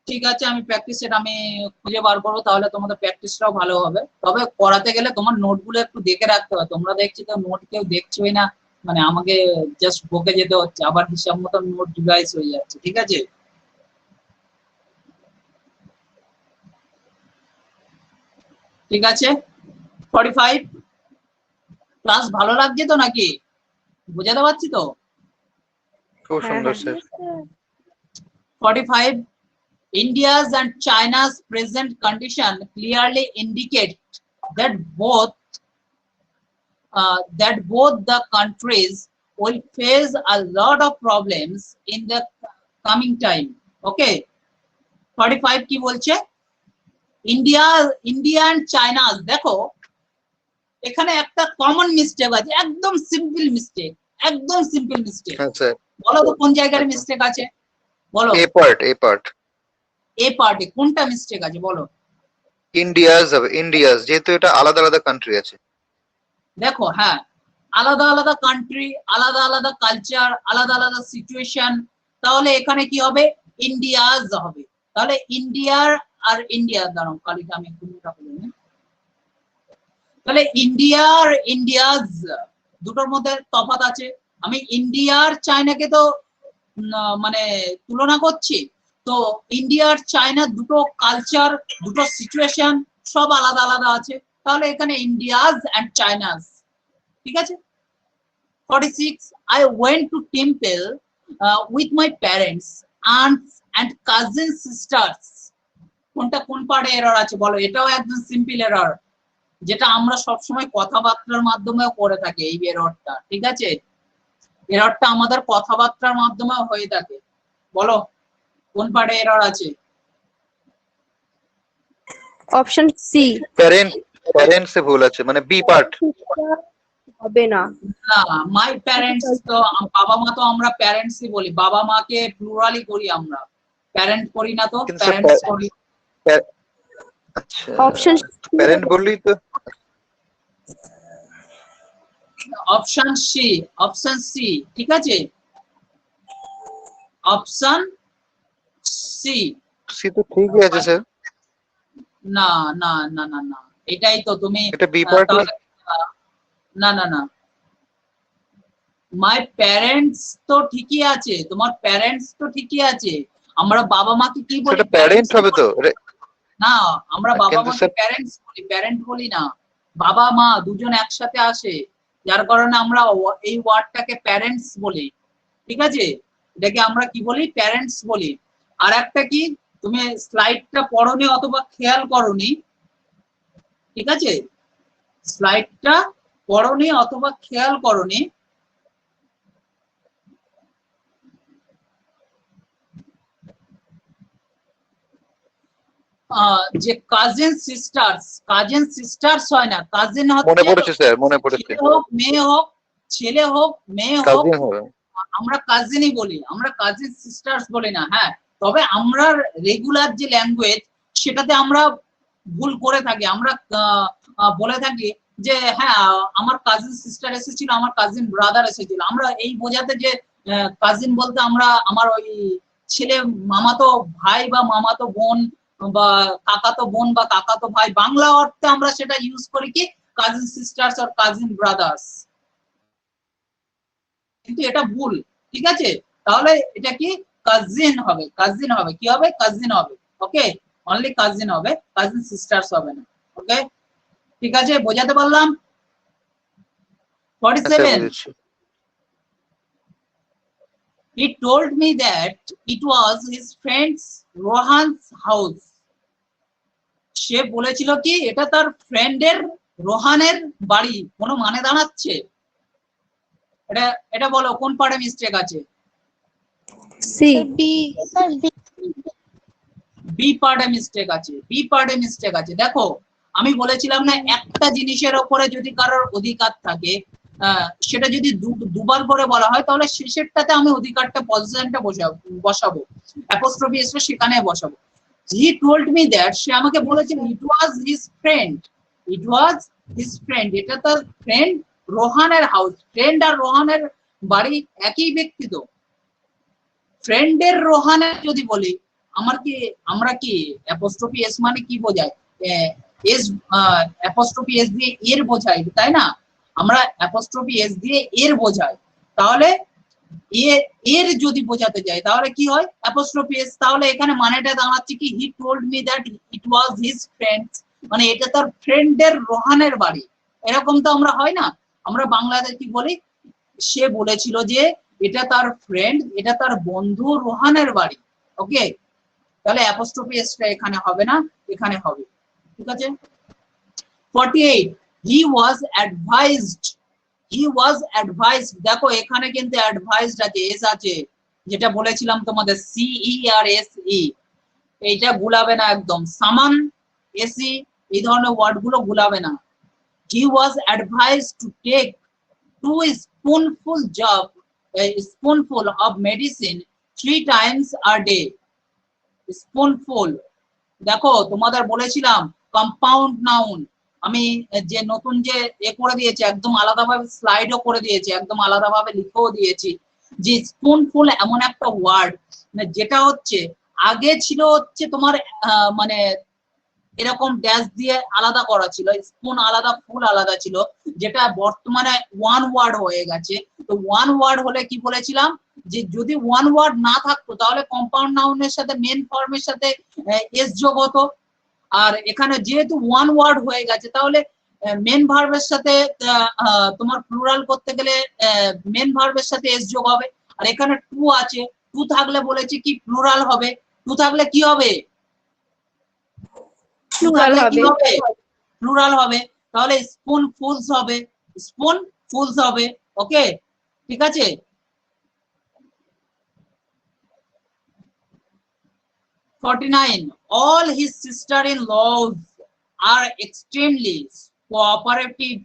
ঠিক আছে, আমি প্র্যাকটিস সেট আমি খুঁজে বার করবো, তাহলে তোমাদের প্র্যাকটিসটাও ভালো হবে। তবে করাতে গেলে তোমার নোটগুলো একটু দেখে রাখতে হবে। তোমরা দেখছি তো নোট কেউ দেখছোই না, মানে আমাকে জাস্ট বকে যেতে হচ্ছে, আবার হিসাব মতো নোট ডিভাইস হয়ে যাচ্ছে। ঠিক আছে, ঠিক আছে। 45 ক্লাস ভালো লাগছে তো নাকি, বোঝাতে পারছি তো? খুব সুন্দর sir. 45 India's and China's present condition clearly indicate that both the countries will face a lot of problems in the coming time. Okay, 45 কি বলছে, ইন্ডিয়া and China। দেখো এখানে একটা কমন মিস্টেক আছে, একদম সিম্পল মিস্টেক, একদম সিম্পল মিস্টেক। হ্যাঁ স্যার। বলো তো কোন জায়গায় মিস্টেক আছে, বলো। এ পার্ট এ পার্টে কোনটা মিস্টেক আছে বলো? ইন্ডিয়াস, যেহেতু এটা আলাদা আলাদা কান্ট্রি আছে। দেখো হ্যাঁ, আলাদা আলাদা কান্ট্রি, আলাদা আলাদা কালচার, আলাদা আলাদা সিচুয়েশন, তাহলে এখানে কি হবে, ইন্ডিয়াজ হবে। তাহলে ইন্ডিয়ার আর ইন্ডিয়ার, দাঁড়াও কালিটা আমি একটু মোটা করে নিই। তাহলে ইন্ডিয়ার ইন্ডিয়াজ দুটোর মধ্যে তফাৎ আছে। আমি ইন্ডিয়ার চায়নাকে তো মানে তুলনা করছি, তো ইন্ডিয়ার চায়না দুটো কালচার, দুটো সিচুয়েশন সব আলাদা আলাদা আছে, তাহলে এখানে ইন্ডিয়াজ এন্ড চাইনাস। ঠিক আছে। 46 I went to temple with my parents, aunts and cousin sisters. কোনটা কোন পার্টে এরর আছে বলো? এটাও একদম সিম্পল এরর, যেটা আমরা সব সময় কথাবার্তার মাধ্যমেও করে থাকি এই এররটা। ঠিক আছে, এররটা আমাদের কথাবার্তার মাধ্যমে হয়ে থাকে। বলো কোন পার্টে এরর আছে? Option C. প্যারেন্টস এ ভুল আছে, মানে বি পার্ট হবে না। না, মাই প্যারেন্টস তো বাবা মা, তো আমরা প্যারেন্টসই বলি, বাবা মাকে প্লুরালি করি আমরা, প্যারেন্ট করি না, তো কিন্তু প্যারেন্টস করি। আচ্ছা, অপশন প্যারেন্ট বললেই তো। Option C, option C. ঠিক আছে, অপশন সি। সি তো ঠিকই আছে স্যার। না না না না না, এটাই তো তুমি, এটা বি পার্ট। না না না, মাই প্যারেন্টস তো ঠিকই আছে, তোমার প্যারেন্টস তো ঠিকই আছে। আমরা বাবা মাকে কি বলি? সেটা প্যারেন্ট হবে তো। না, আমরা বাবা কিন্তু মাকে স্যার প্যারেন্টস বলি, প্যারেন্ট বলি না। বাবা মা দুজন একসাথে আসে, যার কারণে আমরা এই ওয়ার্ডটাকে প্যারেন্টস বলি। ঠিক আছে, এটাকে আমরা কি বলি? প্যারেন্টস বলি। আর একটা কি, তুমি স্লাইডটা পড়োনি অথবা খেয়াল করোনি। ঠিক আছে, স্লাইডটা পড়োনি অথবা খেয়াল করোনি, যে কাজিন সিস্টার্স হয় না, কাজিন মনে হচ্ছে পড়েছে স্যার, মনে পড়েছে। ছেলে হোক মেয়ে হোক, কাজিন হবে। আমরা কাজিনই বলি, আমরা কাজিন সিস্টার্স বলি না। হ্যাঁ, তবে আমরা রেগুলার যে ল্যাঙ্গুয়েজ সেটাতে আমরা ভুল করে থাকি, আমরা বলে থাকি যে হ্যাঁ আমার কাজিন সিস্টার এসেছিল, আমার কাজিন ব্রাদার এসেছিল। আমরা এই বোঝাতে যে কাজিন বলতে আমরা আমার ওই ছেলে, মামাতো ভাই বা মামাতো বোন বা কাকাতো বোন বা কাকাতো ভাই, বাংলা অর্থে আমরা সেটা ইউজ করি কি কাজিন সিস্টার্স আর কাজিন ব্রাদার্স, কিন্তু এটা ভুল, ঠিক আছে? তাহলে এটা কি কাজিন হবে, কাজিন হবে, কি হবে, কাজিন হবে। ওকে, অনলি কাজিন হবে, কাজিন সিস্টার্স হবে না। ওকে, ঠিক আছে, বোঝাতে পারলাম? 47, বুঝেছি। he told me that it was his friend's Rohan's house. সে বলেছিল কি এটা তার ফ্রেন্ডের রোহানের বাড়ি। কোনো মানে দাঁড়াচ্ছে? এটা এটা বলো কোন পার্টে মিস্টেক আছে? সি। বি। বি পার্টে মিস্টেক আছে, বি পার্টে মিস্টেক আছে। দেখো আমি বলেছিলাম না, একটা জিনিসের ওপরে যদি কারোর অধিকার থাকে, সেটা যদি দুবার করে বলা হয় তাহলে শেষেরটাতে আমি অধিকারটা পজিশনটা বসাবো, অ্যাপোস্ট্রফি এসে সেখানে বসাবো। হি টোল্ড মি দ্যাট, সে আমাকে বলেছিল it was his friend, it was his friend, এটা তার ফ্রেন্ড রোহানের হাউস। ফ্রেন্ড আর রোহানের বাড়ি একই ব্যক্তি তো। ফ্রেন্ডের রোহানের যদি বলি, আমরা কি অ্যাপোস্ট্রফি এস মানে কি বোঝায়? এস, অ্যাপোস্ট্রফি এস দিয়ে এর বোঝাই, তাই না? আমরা অ্যাপোস্ট্রফি এস দিয়ে এর বোঝাই, তাহলে এর যদি বোঝাতে যাই তাহলে কি হয় অ্যাপোস্ট্রফি এস। তাহলে এখানে মানেটা দাঁড়াচ্ছে কি হি told me that it was his friend, মানে এটা তার ফ্রেন্ডের রোহানের বাড়ি। এরকম তো আমরা হয় না, আমরা বাংলাতে কি বলি, সে বলেছিল যে এটা তার ফ্রেন্ড, এটা তার বন্ধু রোহানের বাড়ি। ওকে, তাহলে অ্যাপোস্ট্রফি এসটা এখানে হবে না, এখানে হবে, ঠিক আছে? 48, he was advised, he was advised, দেখো এখানে কিন্তু অ্যাডভাইসড আছে, এস আছে, যেটা বলেছিলাম তোমাদের সিই আর এসই, এইটা গুলাবে না একদম। সামান, এসি, এই ধরনের ওয়ার্ড গুলো গুলাবে না। he was advised to take 2 spoonful of medicine 3 times a day. স্পুনফুল, দেখো তোমাদের বলেছিলাম কম্পাউন্ড নাউন, আমি যে নতুন যে করে দিয়েছি একদম আলাদাভাবে স্লাইডও করে দিয়েছি, একদম আলাদাভাবে লিখেও দিয়েছি যে স্পুনফুল এমন একটা ওয়ার্ড যেটা হচ্ছে আগে ছিল হচ্ছে তোমার মানে এরকম ড্যাশ দিয়ে আলাদা করা ছিল, স্পুন আলাদা ফুল আলাদা ছিল, যেটা বর্তমানে ওয়ান ওয়ার্ড হয়ে গেছে। তো ওয়ান ওয়ার্ড হলে কি বলেছিলাম যে যদি ওয়ান ওয়ার্ড না থাকতো তাহলে কম্পাউন্ড নাউনের সাথে মেন ফর্মের সাথে এস যোগ হতো, আর এখানে যেহেতু ওয়ান ওয়ার্ড হয়ে গেছে তাহলে মেন ভার্বের সাথে তোমার প্লুরাল করতে গেলে মেন ভার্বের সাথে এস যোগ হবে। আর এখানে টু আছে, টু থাকলে বলেছি কি প্লুরাল হবে, টু থাকলে কি হবে, প্লুরাল হবে, তাহলে স্পুন ফুলস হবে, স্পুন ফুলস হবে। ওকে, ঠিক আছে? all his sister-in-laws are extremely cooperative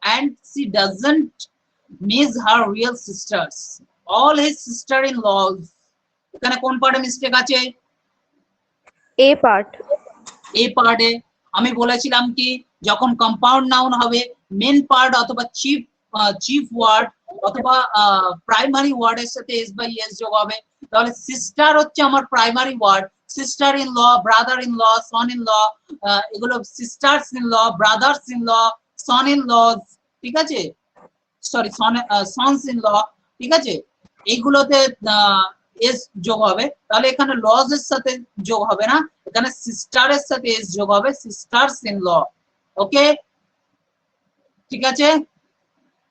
and she doesn't miss her real sisters. all his sister-in-laws, এখানে কোন পার্টে মিস্টেক আছে? এ পার্ট। এই পার্টে আমি বলেছিলাম কি যখন কম্পাউন্ড নাউন হবে মেন পার্ট অথবা চিফ ওয়ার্ড অথবা প্রাইমারি ওয়ার্ডের সাথে এস বাই এস যোগ হবে। তাহলে সিস্টার হচ্ছে আমার primary word, sister in law, brother in law, son in law, এগুলো sisters in law, brothers in law, son in law, ঠিক আছে, সরি সনস ইন ল, ঠিক আছে, এইগুলোতে এস যোগ হবে। তাহলে এখানে লজ এর সাথে যোগ হবে না, এখানে সিস্টারের সাথে এস যোগ হবে, সিস্টার্স ইন ল। ওকে, ঠিক আছে?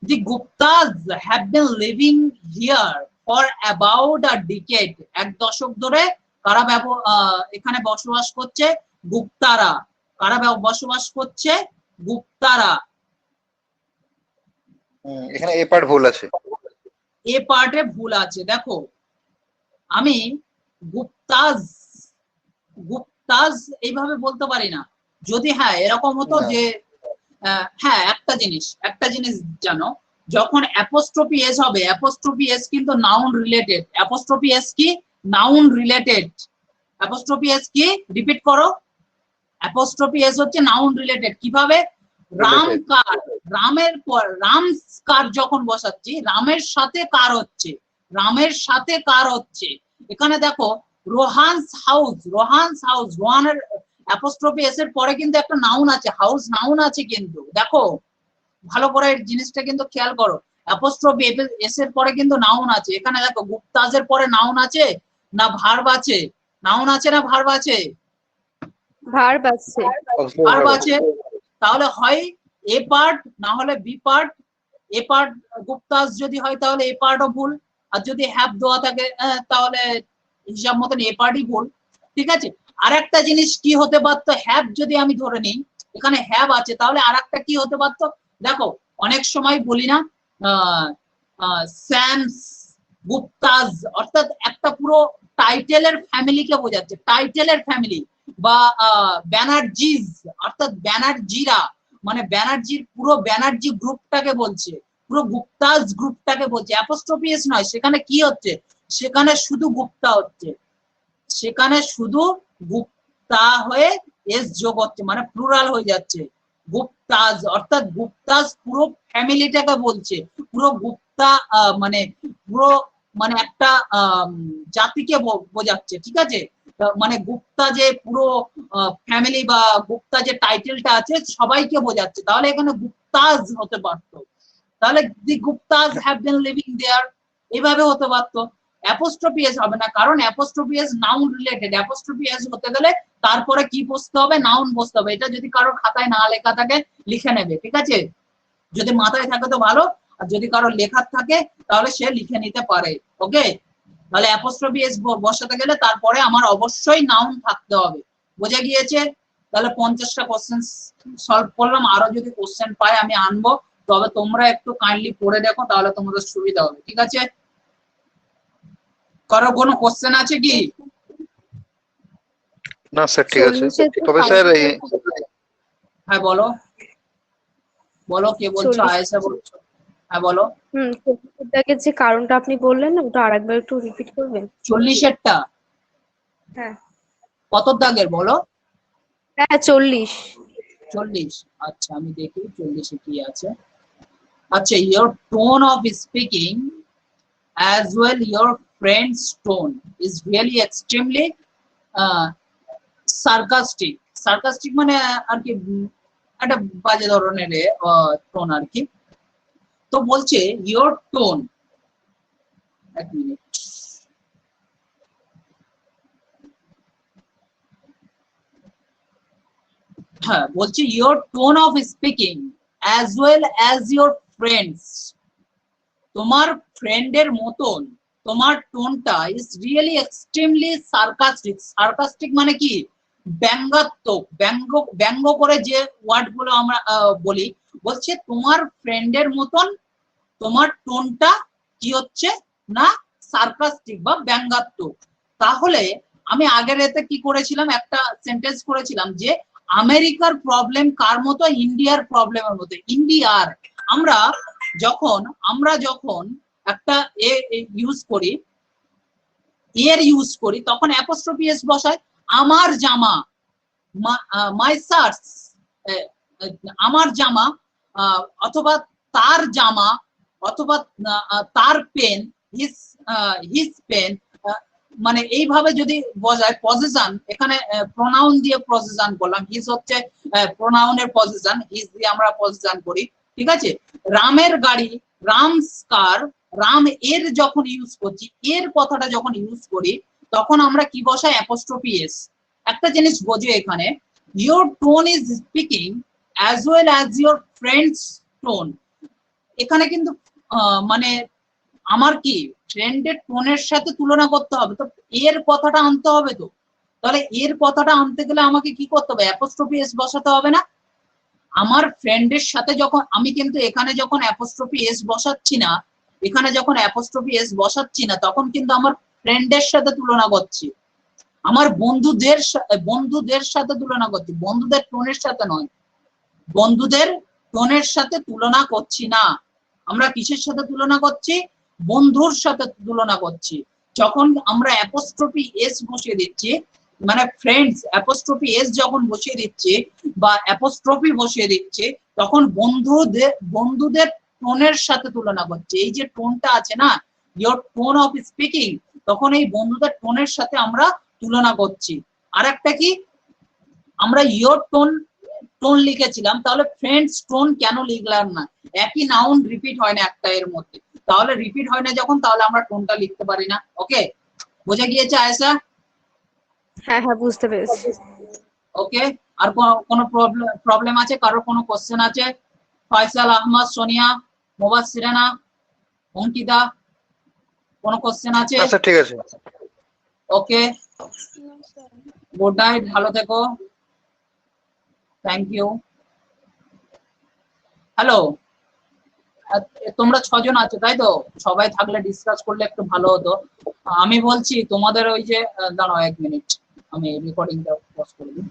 The Guptas have been living here for about a decade. এক দশক ধরে কারা এখানে বসবাস করছে? গুপ্তারা। কারা বসবাস করছে? গুপ্তারা। এখানে এ পার্ট ভুল আছে, এ পার্টে ভুল আছে। দেখো আমি গুপ্তাজ এইভাবে বলতে পারি না। যদি হ্যাঁ এরকম হতো যে হ্যাঁ একটা জিনিস জানো, যখন অ্যাপোস্ট্রফি এস হবে, অ্যাপোস্ট্রফি এস কিন্তু নাউন রিলেটেড। অ্যাপোস্ট্রফি এস কি? Noun related. অ্যাপোস্ট্রফি এস কি? রিপিট করো। অ্যাপোস্ট্রফি এস হচ্ছে নাউন রিলেটেড। কিভাবে? রাম কার, রামের পর রাম কার যখন বসাচ্ছি, রামের সাথে কার হচ্ছে, রামের সাথে কার হচ্ছে, এখানে দেখো রোহানস হাউস, রোহানের অ্যাপোস্ট্রফি এস এর পরে কিন্তু একটা নাউন আছে, হাউস নাউন আছে, কিন্তু দেখো ভালো করে এই জিনিসটা কিন্তু খেয়াল করো, অ্যাপোস্ট্রফি এস এর পরে কিন্তু নাউন আছে। এখানে দেখো গুপ্তাজের পরে নাউন আছে না ভার্ব আছে? নাউন আছে না ভার্ব আছে? ভার্ব আছে। ভার্ব আছে, তাহলে হয় এ পার্ট না হলে বি পার্ট। এ পার্ট গুপ্তাজ যদি হয় তাহলে এ পার্টও ভুল, আর যদি হ্যাভ দেওয়া থাকে তাহলে হিসাব মতন এ পার্টই ভুল, ঠিক আছে। আর একটা জিনিস কি হতে পারতো, হ্যাভ যদি আমি ধরে নিই, এখানে হ্যাভ আছে, তাহলে আর একটা কি হতে পারতো, দেখো অনেক সময় বলি না স্যামস, গুপ্তাজ, অর্থাৎ একটা পুরো টাইটেলের ফ্যামিলিকে বোঝাচ্ছে, টাইটেলের ফ্যামিলি, বা ব্যানার্জিজ অর্থাৎ ব্যানার্জিরা, মানে ব্যানার্জির পুরো ব্যানার্জি গ্রুপটাকে বলছে, পুরো গুপ্তাজ গ্রুপটাকে বলছে। অ্যাপোস্ট্রফি এস নয়, সেখানে কি হচ্ছে, সেখানে শুধু গুপ্তা হচ্ছে, সেখানে শুধু গুপ্তা হয়ে এস যোগ হচ্ছে, মানে প্লুরাল হয়ে যাচ্ছে, গুপ্তাজ অর্থাৎ গুপ্তাজ পুরো ফ্যামিলিটাকে বলছে, পুরো গুপ্তা মানে পুরো মানে একটা জাতিকে বোঝাচ্ছে, ঠিক আছে। মানে গুপ্তা যে পুরো ফ্যামিলি বা গুপ্তা যে টাইটেলটা আছে সবাইকে বোঝাচ্ছে, তাহলে এখানে গুপ্তাজ হতে পারতো, তাহলে দি গুপ্তাজ হ্যাভ বিন লিভিং দেয়ার, এইভাবে হতে পারতো। অ্যাপোস্ট্রফি এস হবে না, কারণ apostrophe S noun related, apostrophe S হতে গেলে তারপরে কি বসতে হবে, নাউন বসতে হবে। এটা যদি কারোর খাতায় না লেখা থাকে লিখে নেবে, ঠিক আছে, যদি মাথায় থাকে তো ভালো, আর যদি কারোর লেখার থাকে তাহলে সে লিখে নিতে পারে, ওকে। তাহলে অ্যাপোস্ট্রফি এস বসাতে গেলে তারপরে আমার অবশ্যই নাউন থাকতে হবে, বোঝা গিয়েছে। তাহলে 50টা কোশ্চেন সলভ করলাম, আরো যদি কোশ্চেন পাই আমি আনবো, তবে তোমরা একটু কাইন্ডলি পড়ে দেখো, তাহলে তোমাদের সুবিধা হবে, ঠিক আছে। কারো কোনো কোশ্চেন আছে কি? না স্যার ঠিক আছে, তবে স্যার হ্যাঁ বলো, বলো কে বলছো? আয়েশা বলছো, হ্যাঁ বলো। চল্লিশের যে কারণটা আপনি বললেন না, ওটা আরেকবার একটু রিপিট করবেন? 40-এরটা হ্যাঁ কত দাগের বলো? হ্যাঁ 40। 40, আচ্ছা আমি দেখি 40-এ কি আছে। আচ্ছা, your tone of speaking as well your friend's tone is really extremely sarcastic. Sarcastic মানে আর কি একটা বাজে ধরনের টোন আর কি। তো বলছে your tone, এক মিনিট, হ্যাঁ বলছি your tone of speaking as well as your friends, তোমার ফ্রেন্ডের মতন তোমার টোনটা is really extremely sarcastic. Sarcastic মানে কি, ব্যঙ্গাত্মক, ব্যঙ্গ করে যে ওয়ার্ড গুলো আমরা বলি, বলছে তোমার ফ্রেন্ডের মতন তোমার টোনটা কি হচ্ছে না সার্কাস্টিক বা ব্যঙ্গাত্মক। তাহলে আমি আগের এতে কি করেছিলাম, একটা সেন্টেন্স করেছিলাম যে আমেরিকার প্রবলেম কার মতো, ইন্ডিয়ার প্রবলেমের মতো। ইন্ডিয়ার আমরা যখন একটা এ ইউজ করি, এর ইউজ করি, তখন অ্যাপোস্ট্রফি এস বসায়। আমার জামা, মাই শার্টস, আমার জামা, অথবা তার জামা, অথবা তার পেন, হিজ পেন, মানে এইভাবে যদি বোঝায়। পজিশন, এখানে প্রোনাউন দিয়ে পজিশন করলাম, হিজ হচ্ছে প্রোনাউনের পজিশন, হিজ দিয়ে আমরা পজিশন করি, ঠিক আছে। রামের গাড়ি, রামস কার, রাম এর যখন ইউজ করছি, এর কথাটা যখন ইউজ করি, তখন আমরা কি বসাই, অ্যাপোস্ট্রফি এস। একটা জিনিস বোঝো এখানে, your tone is speaking as well as your friends tone. এখানে কিন্তু মানে আমার কি ফ্রেন্ডের টোনের সাথে তুলনা করতে হবে, তো এর কথাটা আনতে হবে। তো তাহলে এর কথাটা আনতে গেলে আমাকে কি করতে হবে, অ্যাপোস্ট্রফি এস বসাতে হবে না? আমার ফ্রেন্ডের সাথে যখন আমি কিন্তু এখানে যখন অ্যাপোস্ট্রফি এস বসাচ্ছি না, এখানে যখন অ্যাপোস্ট্রফি এস বসাচ্ছি না, তখন কিন্তু আমার ফ্রেন্ডের সাথে তুলনা করছি, আমার বন্ধুদের সাথে তুলনা করছি, বন্ধুদের টোনের সাথে নয়, বন্ধুদের টোনের সাথে তুলনা করছি না। আমরা কিসের সাথে তুলনা করছি, বন্ধুর সাথে তুলনা করছি। যখন আমরা অ্যাপোস্ট্রফি এস বসিয়ে দিচ্ছি, মানে ফ্রেন্ডস অ্যাপোস্ট্রফি এস যখন বসিয়ে দিচ্ছি বা অ্যাপোস্ট্রফি বসিয়ে দিচ্ছি, তখন বন্ধুদের টোনের সাথে তুলনা করছে। এই যে টোনটা আছে না, ইয়োর টোন অফ স্পিকিং, তখন এই বন্ধুদের টোনের সাথে আমরা তুলনা করছি। আর একটা কি, আমরা ইয়োর টোন লিখেছিলাম, তাহলে ফ্রেন্ডস টোন কেন লিখলাম না? একই নাউন রিপিট হয় না একটা এর মধ্যে, তাহলে রিপিট হয় না যখন, তাহলে আমরা টোনটা লিখতে পারি না। ওকে, বোঝা গিয়েছে আয়েশা? হ্যাঁ হ্যাঁ বুঝতে পেরেছি। ওকে, আর কোনো প্রবলেম আছে? কারোর কোনো কোশ্চেন আছে? ফয়সাল আহমদ, সোনিয়া, মুবাসসিরানা, অঙ্কিতা, কোনো কোশ্চেন আছে? আচ্ছা ঠিক আছে। ওকে, গুড নাইট, ভালো থেকো, থ্যাংক ইউ। হ্যালো, তোমরা 6 জন আছো তাই তো? সবাই থাকলে ডিসকাস করলে একটু ভালো হতো। আমি বলছি তোমাদের ওই যে, দাঁড়াও 1 মিনিট, আমি রেকর্ডিংটা পজ করে দিই।